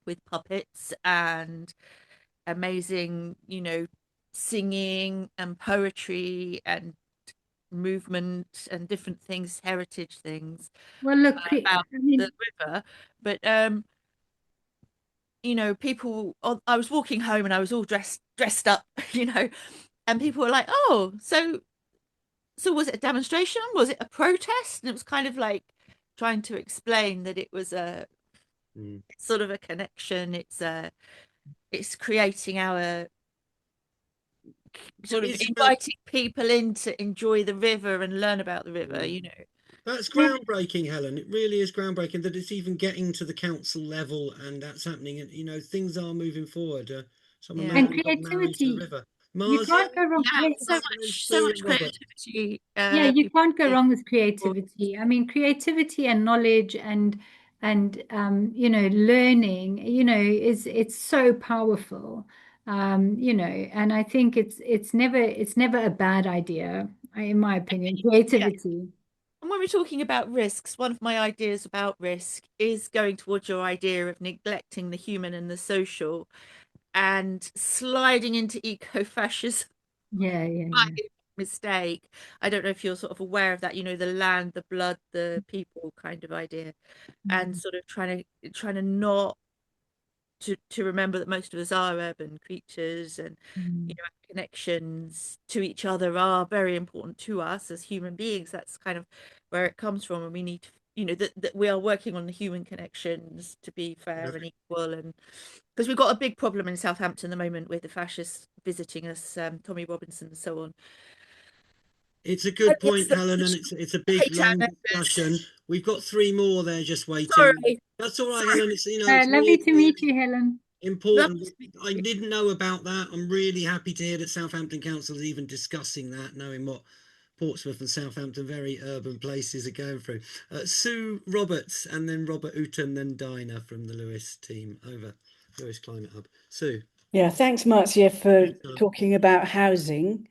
with puppets and amazing, singing and poetry and movement and different things, heritage things
Well, look,
about
I
the
mean,
river. But people, I was walking home and I was all dressed up, and people were like, "Oh, so was it a demonstration? Was it a protest?" And it was kind of like trying to explain that it was a
mm.
sort of a connection. It's creating our sort of
It's
inviting people in to enjoy the river and learn about the river.
That's
yeah,
groundbreaking, Helen. It really is groundbreaking that it's even getting to the council level and that's happening. And things are moving forward. Someone
Yeah.
and
mentioned about marriage to the
creativity,
river.
you
Marzia,
can't go wrong.
Yeah,
Yes.
about those
so
two,
much
and Robert.
creativity.
Yeah, you
People
can't go
doing.
wrong with creativity. I mean, creativity and knowledge and learning, it's so powerful. And I think it's never a bad idea, in my opinion,
Yeah.
creativity.
And when we're talking about risks, one of my ideas about risk is going towards your idea of neglecting the human and the social and sliding into eco-fascism
Yeah, yeah,
by
yeah.
mistake. I don't know if you're sort of aware of that, the land, the blood, the people kind of idea, and
Mm,
sort of trying to not to remember that most of us are urban creatures, and
mm.
our connections to each other are very important to us as human beings. That's kind of where it comes from, and we need to, that we are working on the human connections to be
Yeah.
fair and equal, and because we've got a big problem in Southampton at the moment with the fascists visiting us, Tommy Robinson and so on.
It's a
Oh,
good
yes,
point, Helen, and it's a
I
big
hate our
long discussion.
members.
We've got three more there just waiting.
Sorry,
That's all right,
sorry.
Helen. It's
Lovely
really,
to
really
meet you, Helen.
Lovely
important.
to meet
I
you.
didn't know about that. I'm really happy to hear that Southampton Council is even discussing that, knowing Portsmouth and Southampton, very urban places, are going through. Sue Roberts, and then Robert Ooten, then Dinah from the Lewis team. Over. Lewis Climate Hub. Sue.
Yeah, thanks, Marzia, for talking about housing.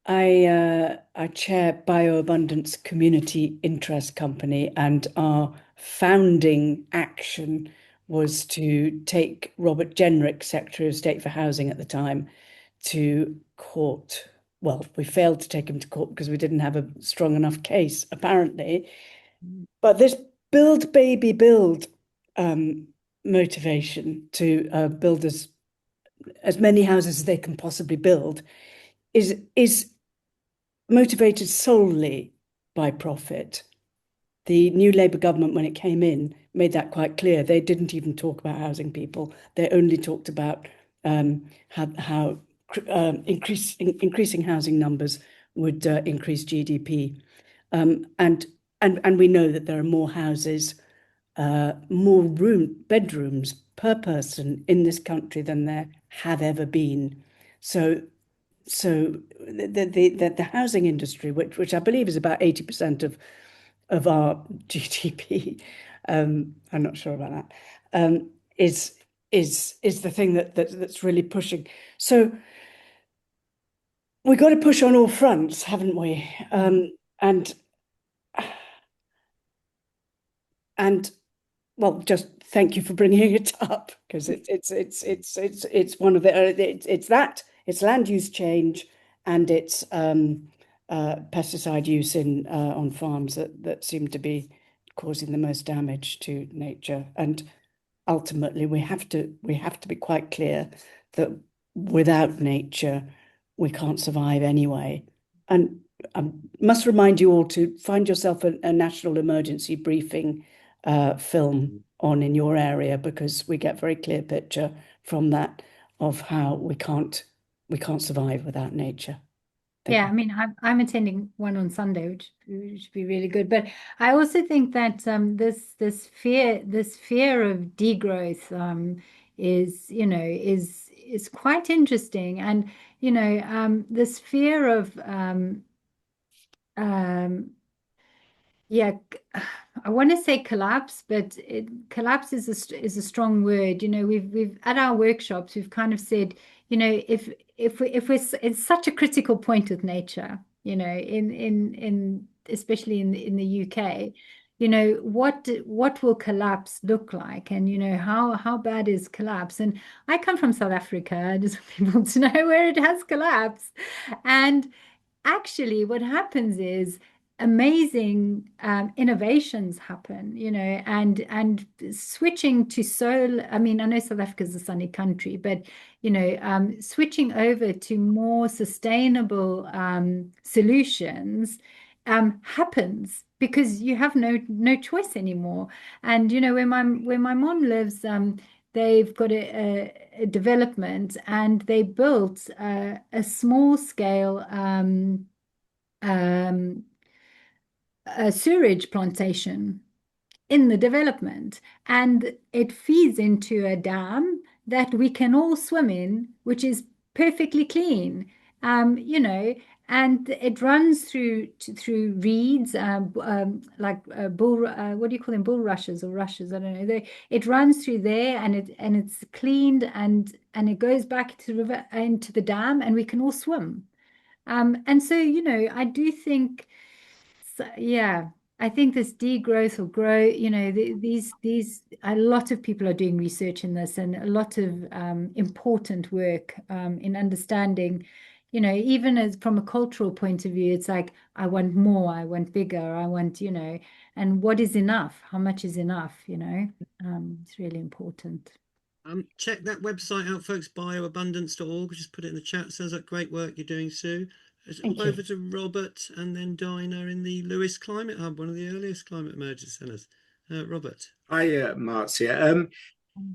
I chair Bioabundance Community Interest Company, and our founding action was to take Robert Jenrick, Secretary of State for Housing at the time, to court. Well, we failed to take him to court because we didn't have a strong enough case, apparently. But this build, baby, build motivation to build as many houses as they can possibly build is motivated solely by profit. The new Labour government, when it came in, made that quite clear. They didn't even talk about housing people. They only talked about how increasing housing numbers would increase GDP. And we know that there are more houses, more bedrooms per person in this country than there have ever been. So the housing industry, which I believe is about 80% of our GDP, I'm not sure about that, is the thing that's really pushing. So we've got to push on all fronts, haven't we? And well, just thank you for bringing it up, because it's one of the it's land use change, and it's pesticide use on farms that seem to be causing the most damage to nature. And ultimately, we have to be quite clear that without nature, we can't survive anyway. And I must remind you all to find yourself a national emergency briefing film on in your area, because we get very clear picture from that of how we can't survive without nature.
Yeah, I mean, I'm attending one on Sunday, which should be really good. But I also think that this fear of degrowth is quite interesting, and this fear of yeah, I want to say collapse, but collapse is a strong word. We've at our workshops we've kind of said, if we're it's such a critical point with nature, in especially in the UK, what will collapse look like, and how bad is collapse? And I come from South Africa. I just want people to know where it has collapsed, and actually what happens is amazing innovations happen, and switching to solar. I mean, I know South Africa is a sunny country, but switching over to more sustainable solutions happens because you have no choice anymore. And where my mom lives, they've got a development, and they built a small scale a sewage plantation in the development, and it feeds into a dam that we can all swim in, which is perfectly clean. And it runs through reeds, like bull. What do you call them? Bulrushes or rushes? I don't know. It runs through there, and it's cleaned, and it goes back to the river, into the dam, and we can all swim. And so, I do think, yeah, I think this degrowth or grow, a lot of people are doing research in this, and a lot of important work in understanding, even as from a cultural point of view, it's like, I want more, I want bigger, I want, and what is enough? How much is enough? It's really important.
Check that website out, folks, bioabundance.org. Just put it in the chat. Sounds like great work you're doing, Sue. Over to Robert, and then Dinah in the Lewis Climate Hub, one of the earliest climate emergency centres. Robert.
Hi, Marzia.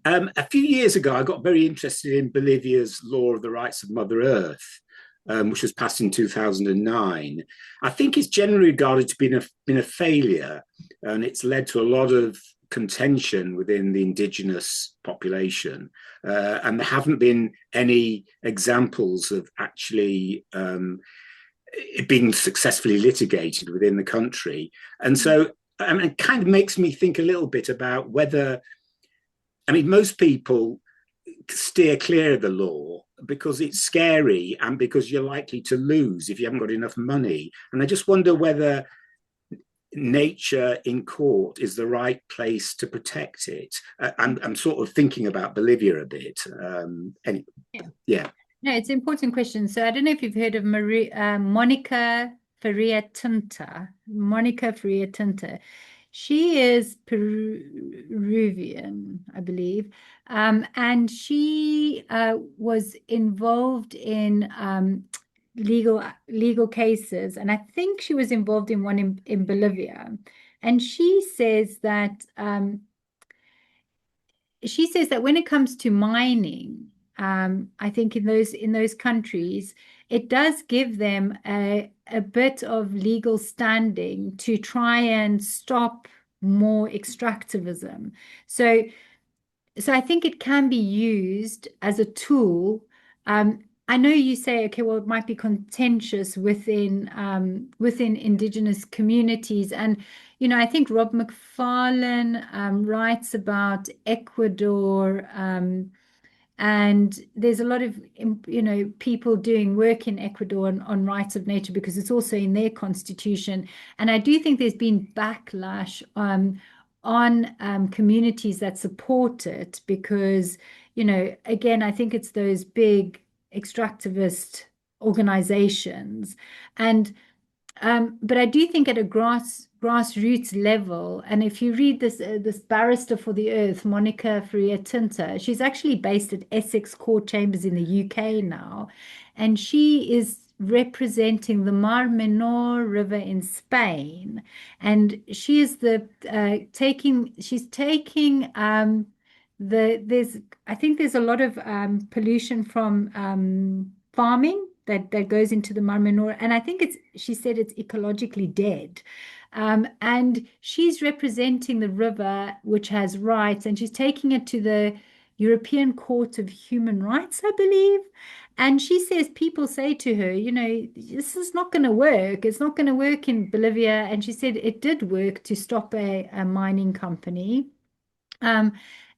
A few years ago, I got very interested in Bolivia's Law of the Rights of Mother Earth, which was passed in 2009. I think it's generally regarded to been a failure, and it's led to a lot of contention within the indigenous population, and there haven't been any examples of actually being successfully litigated within the country. And so it kind of makes me think a little bit about whether, most people steer clear of the law because it's scary and because you're likely to lose if you haven't got enough money. And I just wonder whether nature in court is the right place to protect it. I'm sort of thinking about Bolivia a bit. Yeah.
No, it's an important question. So I don't know if you've heard of Monica Faria Tinta. Monica Faria Tinta. She is Peruvian, I believe, and she was involved in legal cases, and I think she was involved in one in Bolivia. And she says that when it comes to mining, I think in those countries, it does give them a bit of legal standing to try and stop more extractivism. So I think it can be used as a tool. I know you say, okay, well, it might be contentious within indigenous communities, and I think Rob McFarlane writes about Ecuador, and there's a lot of people doing work in Ecuador on rights of nature because it's also in their constitution. And I do think there's been backlash on communities that support it because, again, I think it's those big extractivist organizations. And but I do think at a grassroots level, and if you read this barrister for the Earth, Monica Faria Tinta, she's actually based at Essex Court Chambers in the UK now, and she is representing the Mar Menor River in Spain, and she is she's taking I think there's a lot of pollution from farming that goes into the Mar Menor, and I think she said it's ecologically dead. And she's representing the river, which has rights, and she's taking it to the European Court of Human Rights, I believe. And she says people say to her, this is not going to work. It's not going to work in Bolivia. And she said it did work to stop a mining company.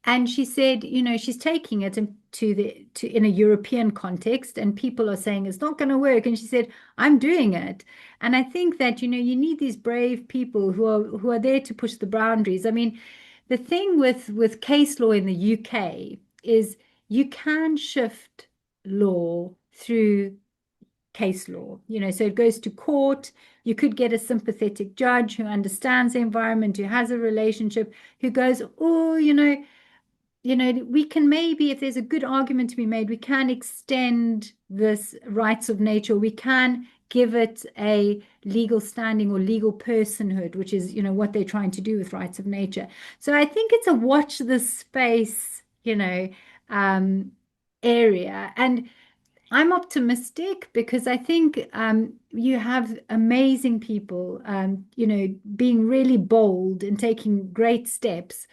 And she said, she's taking it in a European context, and people are saying it's not going to work. And she said, I'm doing it. And I think that, you need these brave people who are there to push the boundaries. I mean, the thing with case law in the UK is you can shift law through case law, so it goes to court. You could get a sympathetic judge who understands the environment, who has a relationship, who goes, oh, we can maybe, if there's a good argument to be made, we can extend this rights of nature. We can give it a legal standing or legal personhood, which is, what they're trying to do with rights of nature. So I think it's a watch this space, area. And I'm optimistic because I think you have amazing people, being really bold and taking great steps.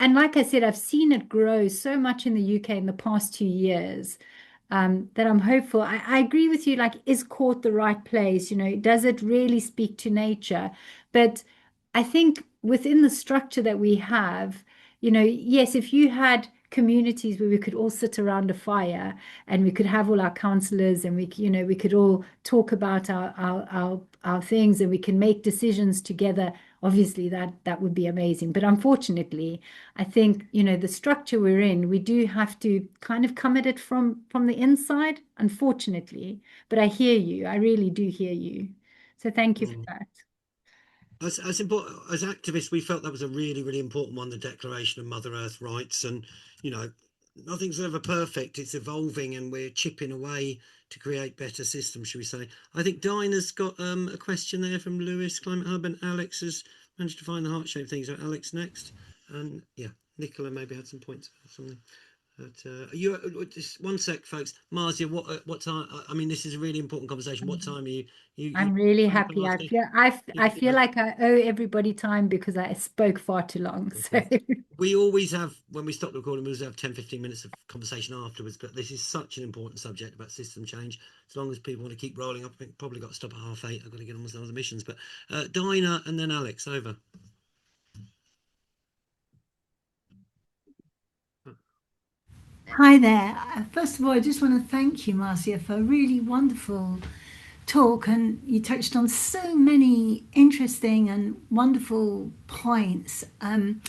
And like I said, I've seen it grow so much in the UK in the past 2 years that I'm hopeful. I agree with you, like, is court the right place? Does it really speak to nature? But I think within the structure that we have, yes, if you had communities where we could all sit around a fire and we could have all our counselors and we could all talk about our things and we can make decisions together, obviously that would be amazing. But unfortunately, I think, the structure we're in, we do have to kind of come at it from the inside, unfortunately. But I hear you. I really do hear you. So thank you for that.
As important as activists, we felt that was a really, really important one, the Declaration of Mother Earth Rights. And nothing's ever perfect. It's evolving, and we're chipping away to create better systems, should we say? I think Dinah's got a question there from Lewis, Climate Hub, and Alex has managed to find the heart-shaped thing. So Alex next, and yeah, Nicola maybe had some points or something. But just one sec, folks. Marzia, what time? I mean, this is a really important conversation. What time are you?
I'm really
20
happy.
past
I
it?
feel I feel like I owe everybody time because I spoke far too long. So
We always have, when we stop the recording, we always have 10-15 minutes of conversation afterwards. But this is such an important subject about system change. As long as people want to keep rolling up, I think probably got to stop at 8:30. I've got to get on with some other missions. But Dinah and then Alex, over.
Hi there. First of all, I just want to thank you, Marcia, for a really wonderful talk. And you touched on so many interesting and wonderful points. I'm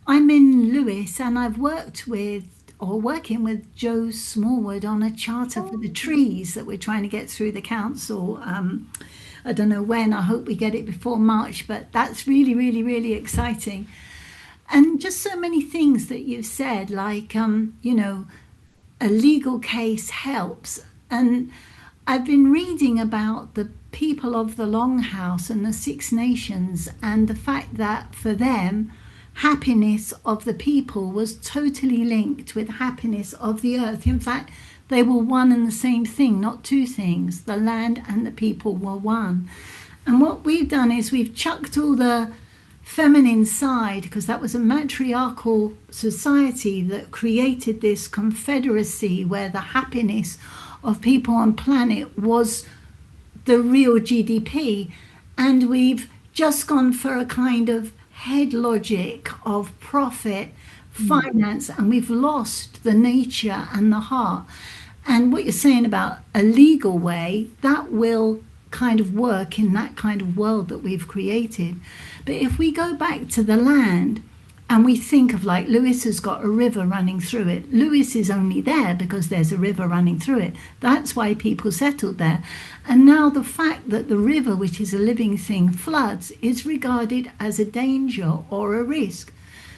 in Lewis and I've working with Joe Smallwood on a charter for the trees that we're trying to get through the council. I don't know when, I hope we get it before March, but that's really, really, really exciting. And just so many things that you've said, like, a legal case helps. And I've been reading about the people of the Longhouse and the Six Nations and the fact that for them, happiness of the people was totally linked with happiness of the earth. In fact, they were one and the same thing, not two things. The land and the people were one. And what we've done is we've chucked all the feminine side, because that was a matriarchal society that created this confederacy where the happiness of people on planet was the real GDP. And we've just gone for a kind of head logic of profit, finance, and we've lost the nature and the heart. And what you're saying about a legal way, that will kind of work in that kind of world that we've created. But if we go back to the land and we think of, like, Lewis has got a river running through it. Lewis is only there because there's a river running through it. That's why people settled there. And now the fact that the river, which is a living thing, floods is regarded as a danger or a risk.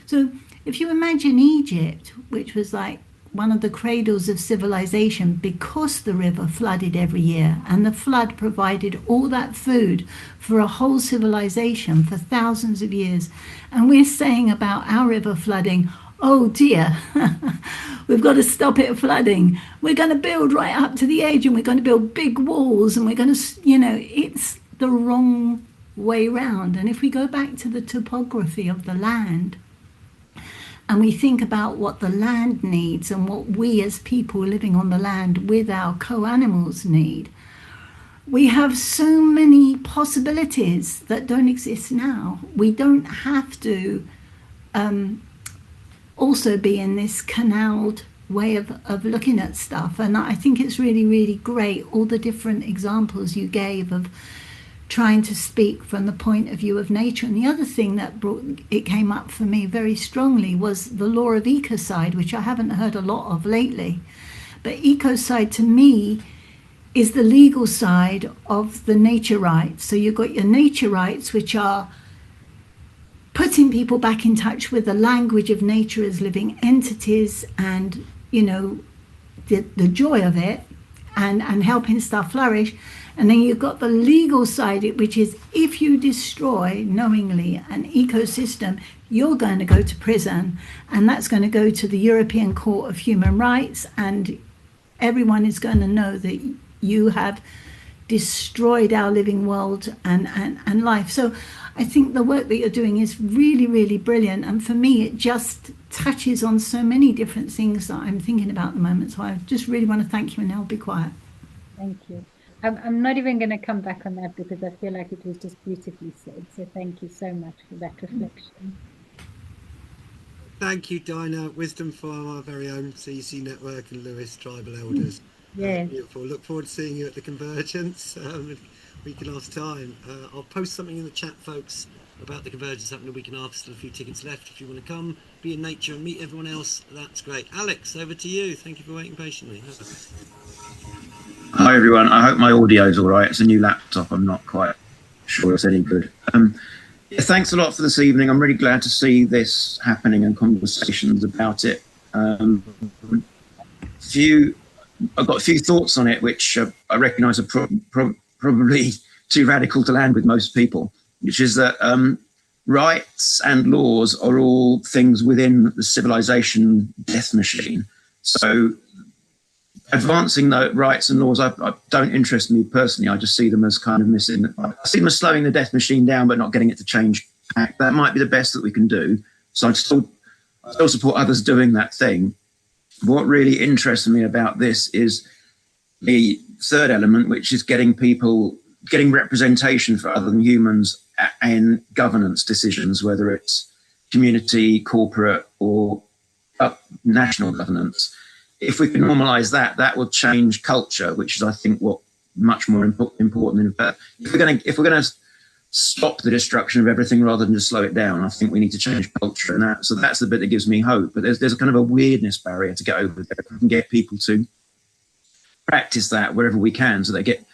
So if you imagine Egypt, which was like one of the cradles of civilization, because the river flooded every year and the flood provided all that food for a whole civilization for thousands of years. And we're saying about our river flooding, oh dear, we've got to stop it flooding. We're going to build right up to the edge and we're going to build big walls and we're going to, it's the wrong way round. And if we go back to the topography of the land, and we think about what the land needs and what we as people living on the land with our co-animals need, we have so many possibilities that don't exist now. We don't have to also be in this canaled way of looking at stuff. And I think it's really, really great, all the different examples you gave of trying to speak from the point of view of nature. And the other thing that came up for me very strongly was the law of ecocide, which I haven't heard a lot of lately. But ecocide to me is the legal side of the nature rights. So you've got your nature rights, which are putting people back in touch with the language of nature as living entities and, the joy of it and helping stuff flourish. And then you've got the legal side, which is if you destroy knowingly an ecosystem, you're going to go to prison. And that's going to go to the European Court of Human Rights. And everyone is going to know that you have destroyed our living world and life. So I think the work that you're doing is really, really brilliant. And for me, it just touches on so many different things that I'm thinking about at the moment. So I just really want to thank you, and I'll be quiet.
thank you. I'm not even going to come back on that because I feel like it was just beautifully said. So thank you so much for that reflection.
Thank you, Dinah. Wisdom from our very own CC Network and Lewis Tribal Elders.
Yes.
Beautiful. Look forward to seeing you at the Convergence a week and a half's time. I'll post something in the chat, folks, about the Convergence happening a week and a half. Still a few tickets left. If you want to come, be in nature and meet everyone else, that's great. Alex, over to you. Thank you for waiting patiently.
Hi everyone, I hope my audio is all right. It's a new laptop, I'm not quite sure it's any good. Thanks a lot for this evening. I'm really glad to see this happening and conversations about it. I've got a few thoughts on it, which I recognise are probably too radical to land with most people, which is that rights and laws are all things within the civilization death machine. So advancing the rights and laws I don't interest me personally. I just see them as kind of missing. I see them as slowing the death machine down, but not getting it to change. That might be the best that we can do. So I still support others doing that thing. What really interests me about this is the third element, which is getting representation for other than humans in governance decisions, whether it's community, corporate, or national governance. If we can normalize that, that will change culture, which is, I think, what much more important. In fact, if we're going to stop the destruction of everything rather than just slow it down, I think we need to change culture, and so that's the bit that gives me hope. But there's a kind of a weirdness barrier to get over there. We can get people to practice that wherever we can, so they get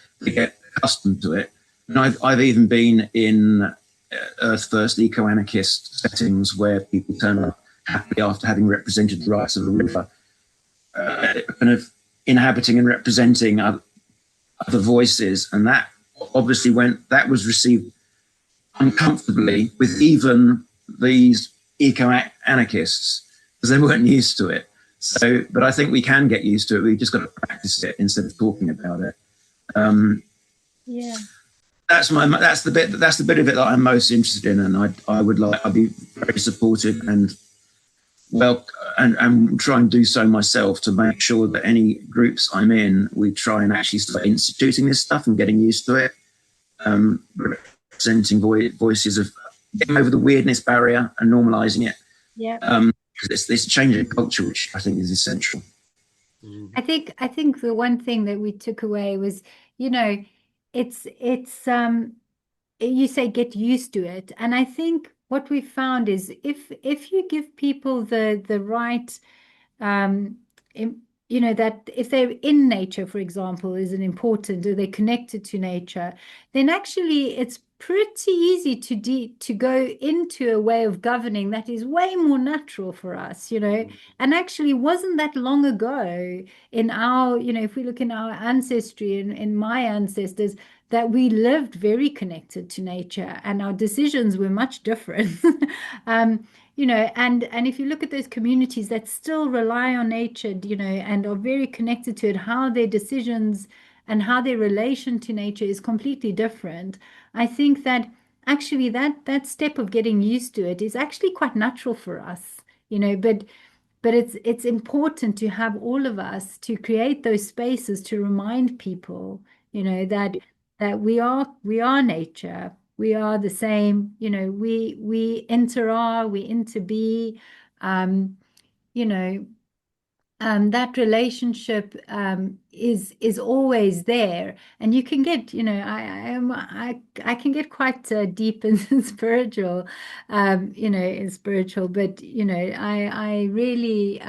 accustomed to it. And I've even been in Earth First eco-anarchist settings where people turn up happily after having represented the rights of the river, kind of inhabiting and representing other voices, and that obviously that was received uncomfortably with even these eco-anarchists because they weren't used to it. So, but I think we can get used to it. We've just got to practice it instead of talking about it.
Yeah.
That's the bit of it that I'm most interested in, and I'd be very supportive and try and do so myself to make sure that any groups I'm in, we try and actually start instituting this stuff and getting used to it. Representing voices of getting over the weirdness barrier and normalizing it.
Yeah.
Because it's changing culture, which I think is essential.
I think the one thing that we took away was, it's you say get used to it, and I think what we found is if you give people the right that if they're in nature, for example, is an important, or they're connected to nature, then actually it's pretty easy to go into a way of governing that is way more natural for us, and actually wasn't that long ago in our, if we look in our ancestry and in my ancestors, that we lived very connected to nature and our decisions were much different. And if you look at those communities that still rely on nature, and are very connected to it, how their decisions and how their relation to nature is completely different. I think that actually that step of getting used to it is actually quite natural for us, but it's important to have all of us to create those spaces to remind people, that we are nature. We are the same, we inter-are, we inter-be, that relationship is always there, and you can get, I can get quite deep and spiritual, but I really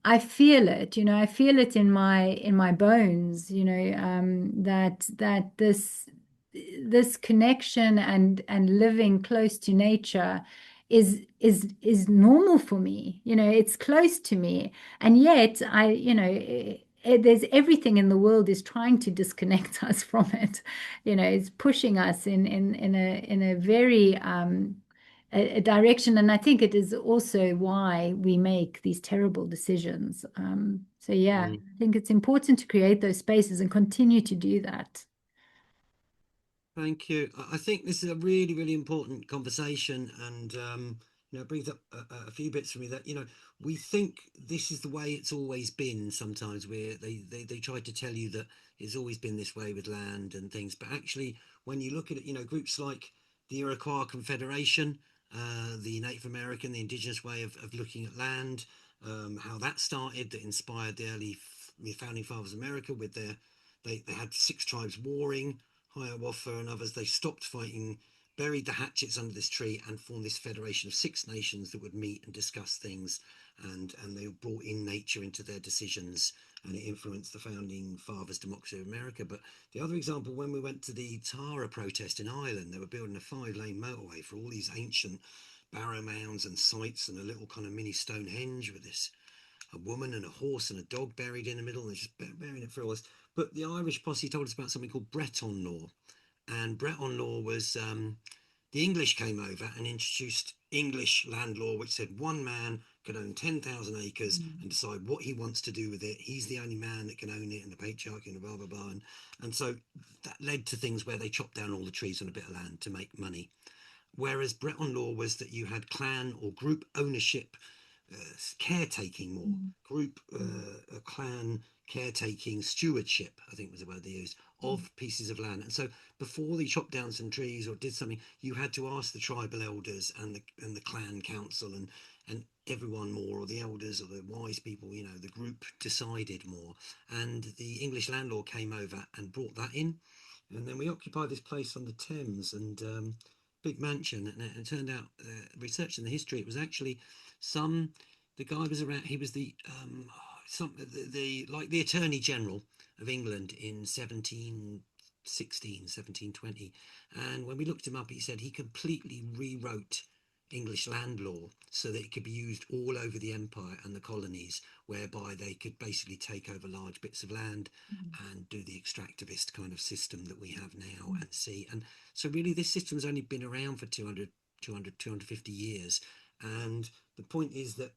I feel it, I feel it in my bones, that this connection and living close to nature is normal for me. It's close to me, and yet there's everything in the world is trying to disconnect us from it. It's pushing us in a very a direction, and I think it is also why we make these terrible decisions. So yeah, I think it's important to create those spaces and continue to do that.
Thank you. I think this is a really, really important conversation, and it brings up a few bits for me that we think this is the way it's always been. Sometimes where they try to tell you that it's always been this way with land and things, but actually, when you look at it, groups like the Iroquois Confederation, the Native American, the indigenous way of looking at land, how that started, that inspired the early founding fathers of America with they had 6 tribes warring. Hiawatha and others, they stopped fighting, buried the hatchets under this tree, and formed this federation of 6 nations that would meet and discuss things, and they brought in nature into their decisions, and it influenced the founding fathers' democracy of America. But the other example, when we went to the Tara protest in Ireland, they were building a 5-lane motorway for all these ancient barrow mounds and sites, and a little kind of mini Stonehenge with a woman and a horse and a dog buried in the middle, and they're just burying it for all this. But the Irish posse told us about something called Breton law, and Breton law was the English came over and introduced English land law, which said one man can own 10,000 acres and decide what he wants to do with it. He's the only man that can own it, and the patriarchy and the blah, blah, blah. And so that led to things where they chopped down all the trees on a bit of land to make money. Whereas Breton law was that you had clan or group ownership, caretaking more, group clan caretaking, stewardship, I think was the word they used, of pieces of land. And so before they chopped down some trees or did something, you had to ask the tribal elders and the clan council and everyone more, or the elders or the wise people, you know, the group decided more. And the English landlord came over and brought that in. And then we occupied this place on the Thames, and big mansion. And it turned out, researching the history, it was actually the guy was around, he was the like the Attorney General of England in 1716, 1720. And when we looked him up, he said he completely rewrote English land law so that it could be used all over the empire and the colonies, whereby they could basically take over large bits of land and do the extractivist kind of system that we have now and see. And so really this system's only been around for 250 years. And the point is that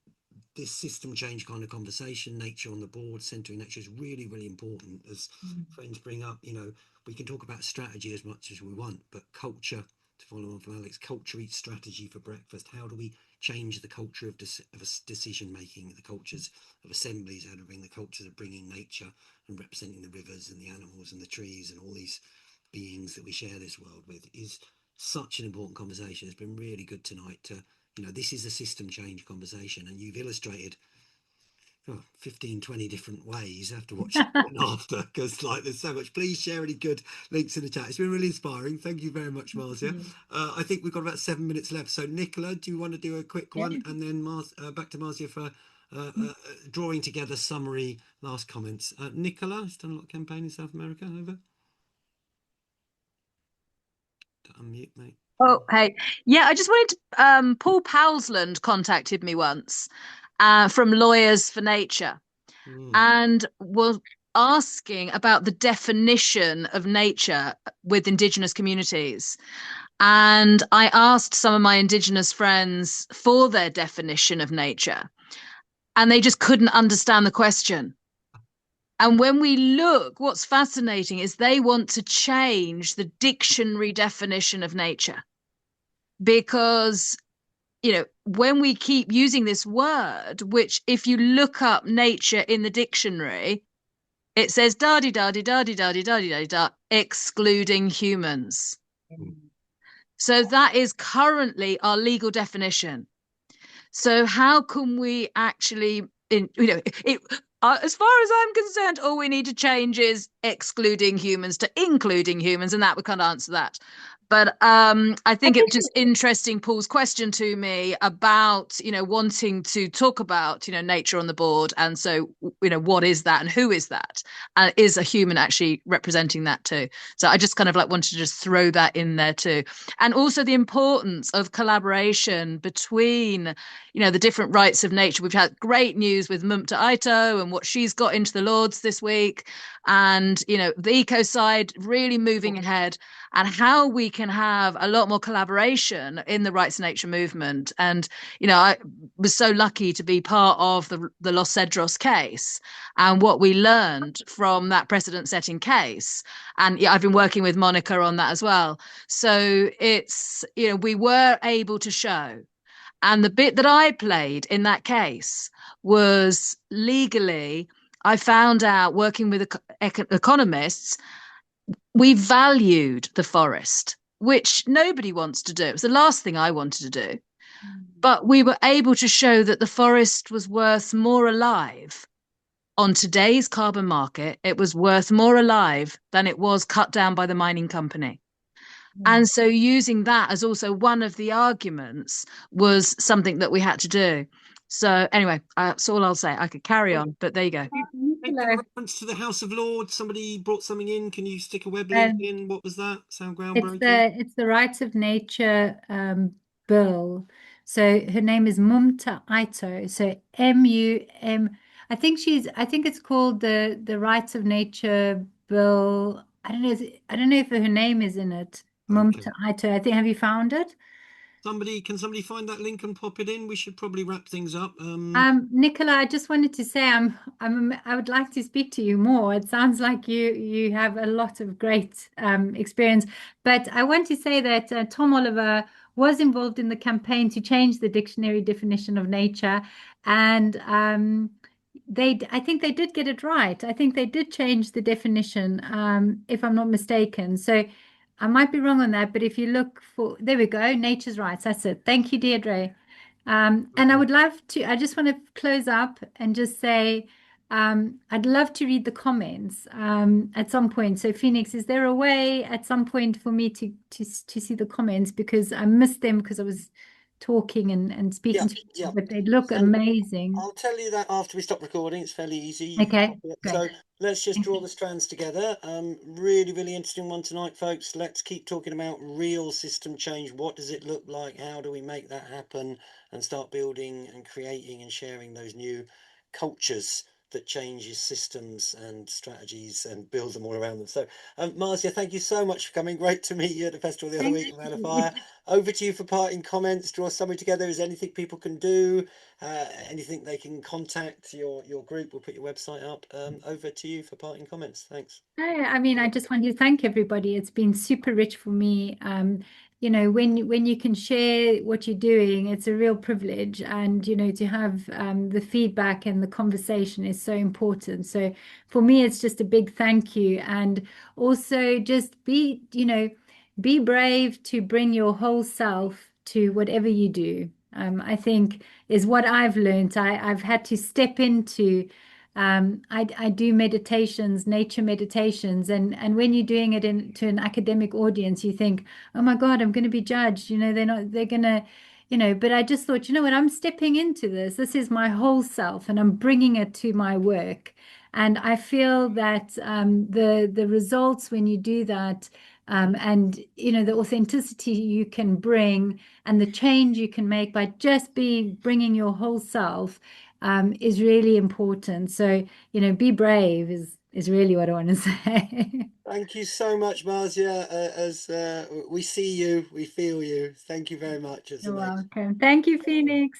this system change kind of conversation, nature on the board, centering nature, is really, really important. As friends bring up, you know, we can talk about strategy as much as we want, but culture, to follow on from Alex, culture eats strategy for breakfast. How do we change the culture of decision making, the cultures of assemblies? How do we bring the cultures of bringing nature and representing the rivers and the animals and the trees and all these beings that we share this world with? Is such an important conversation. It's been really good tonight to, you know, this is a system change conversation, and you've illustrated 15, 20 different ways. I have to watch it after, because like there's so much. Please share any good links in the chat. It's been really inspiring. Thank you very much, Marzia. I think we've got about 7 minutes left. So Nicola, do you want to do a quick one? And then back to Marzia for drawing together summary, last comments. Nicola has done a lot of campaign in South America. Over. Unmute, mate.
Oh, hey. Yeah, I just wanted to, Paul Powsland contacted me once from Lawyers for Nature and was asking about the definition of nature with Indigenous communities. And I asked some of my Indigenous friends for their definition of nature, and they just couldn't understand the question. And when we look, what's fascinating is they want to change the dictionary definition of nature. Because, you know, when we keep using this word, which if you look up nature in the dictionary, it says da-di-da-di-da-di-da-di-da-di-da, excluding humans. So that is currently our legal definition. So how can we actually, as far as I'm concerned, all we need to change is excluding humans to including humans, and that would kind of answer that. But I think it's just interesting, Paul's question to me about, you know, wanting to talk about, you know, nature on the board. And so, you know, what is that and who is that? And is a human actually representing that too? So I just kind of like wanted to just throw that in there too. And also the importance of collaboration between, you know, the different rights of nature. We've had great news with Mumta Aito and what she's got into the Lords this week. And, you know, the eco side really moving ahead, and how we can have a lot more collaboration in the rights of nature movement. And, you know, I was so lucky to be part of the Los Cedros case and what we learned from that precedent setting case. And yeah, I've been working with Monica on that as well. So it's, you know, we were able to show. And the bit that I played in that case was legally, I found out working with economists, we valued the forest, which nobody wants to do. It was the last thing I wanted to do. But we were able to show that the forest was worth more alive on today's carbon market. It was worth more alive than it was cut down by the mining company. And so using that as also one of the arguments was something that we had to do. So anyway, that's all I'll say. I could carry on, but there you go.
Reference to the House of Lords. Somebody brought something in. Can you stick a web link in? What was that? Sound groundbreaking?
It's the Rights of Nature bill. So her name is Mumta Aito. So M-U-M. I think it's called the Rights of Nature bill. I don't know if her name is in it.
Okay.
I think, have you found it?
Can somebody find that link and pop it in? We should probably wrap things up.
Nicola, I just wanted to say I would like to speak to you more. It sounds like you have a lot of great experience. But I want to say that Tom Oliver was involved in the campaign to change the dictionary definition of nature, and I think they did get it right. I think they did change the definition, if I'm not mistaken. So I might be wrong on that, but if you look for, there we go, nature's rights. That's it. Thank you, Deirdre. And I would love to, I just want to close up and just say, I'd love to read the comments at some point. So Phoenix, is there a way at some point for me to see the comments? Because I missed them because I was talking and speaking to people, but they look amazing.
I'll tell you that after we stop recording. It's fairly easy. You
Okay,
so let's just draw the strands together. Really, really interesting one tonight, folks. Let's keep talking about real system change. What does it look like? How do we make that happen? And start building and creating and sharing those new cultures that changes systems and strategies and build them all around them. So Marzia, thank you so much for coming. Great to meet you at the festival the other week around a fire. Over to you for parting comments. Draw a summary together. Is there anything people can do? Anything they can contact your group? We'll put your website up. Over to you for parting comments. Thanks.
I mean, I just want to thank everybody. It's been super rich for me. You know, when you can share what you're doing, it's a real privilege. And, you know, to have the feedback and the conversation is so important. So for me, it's just a big thank you. And also just be brave to bring your whole self to whatever you do. I think is what I've learned. I've had to step into I do meditations, nature meditations, and when you're doing it to an academic audience, you think, oh my God, I'm going to be judged. You know, they're going to, you know, but I just thought, you know what, I'm stepping into this. This is my whole self, and I'm bringing it to my work. And I feel that the results when you do that, and you know the authenticity you can bring and the change you can make by just bringing your whole self is really important. So, you know, be brave is really what I want to say.
Thank you so much, Marzia. As we see you, we feel you. Thank you very much.
You're welcome. Thank you, Phoenix.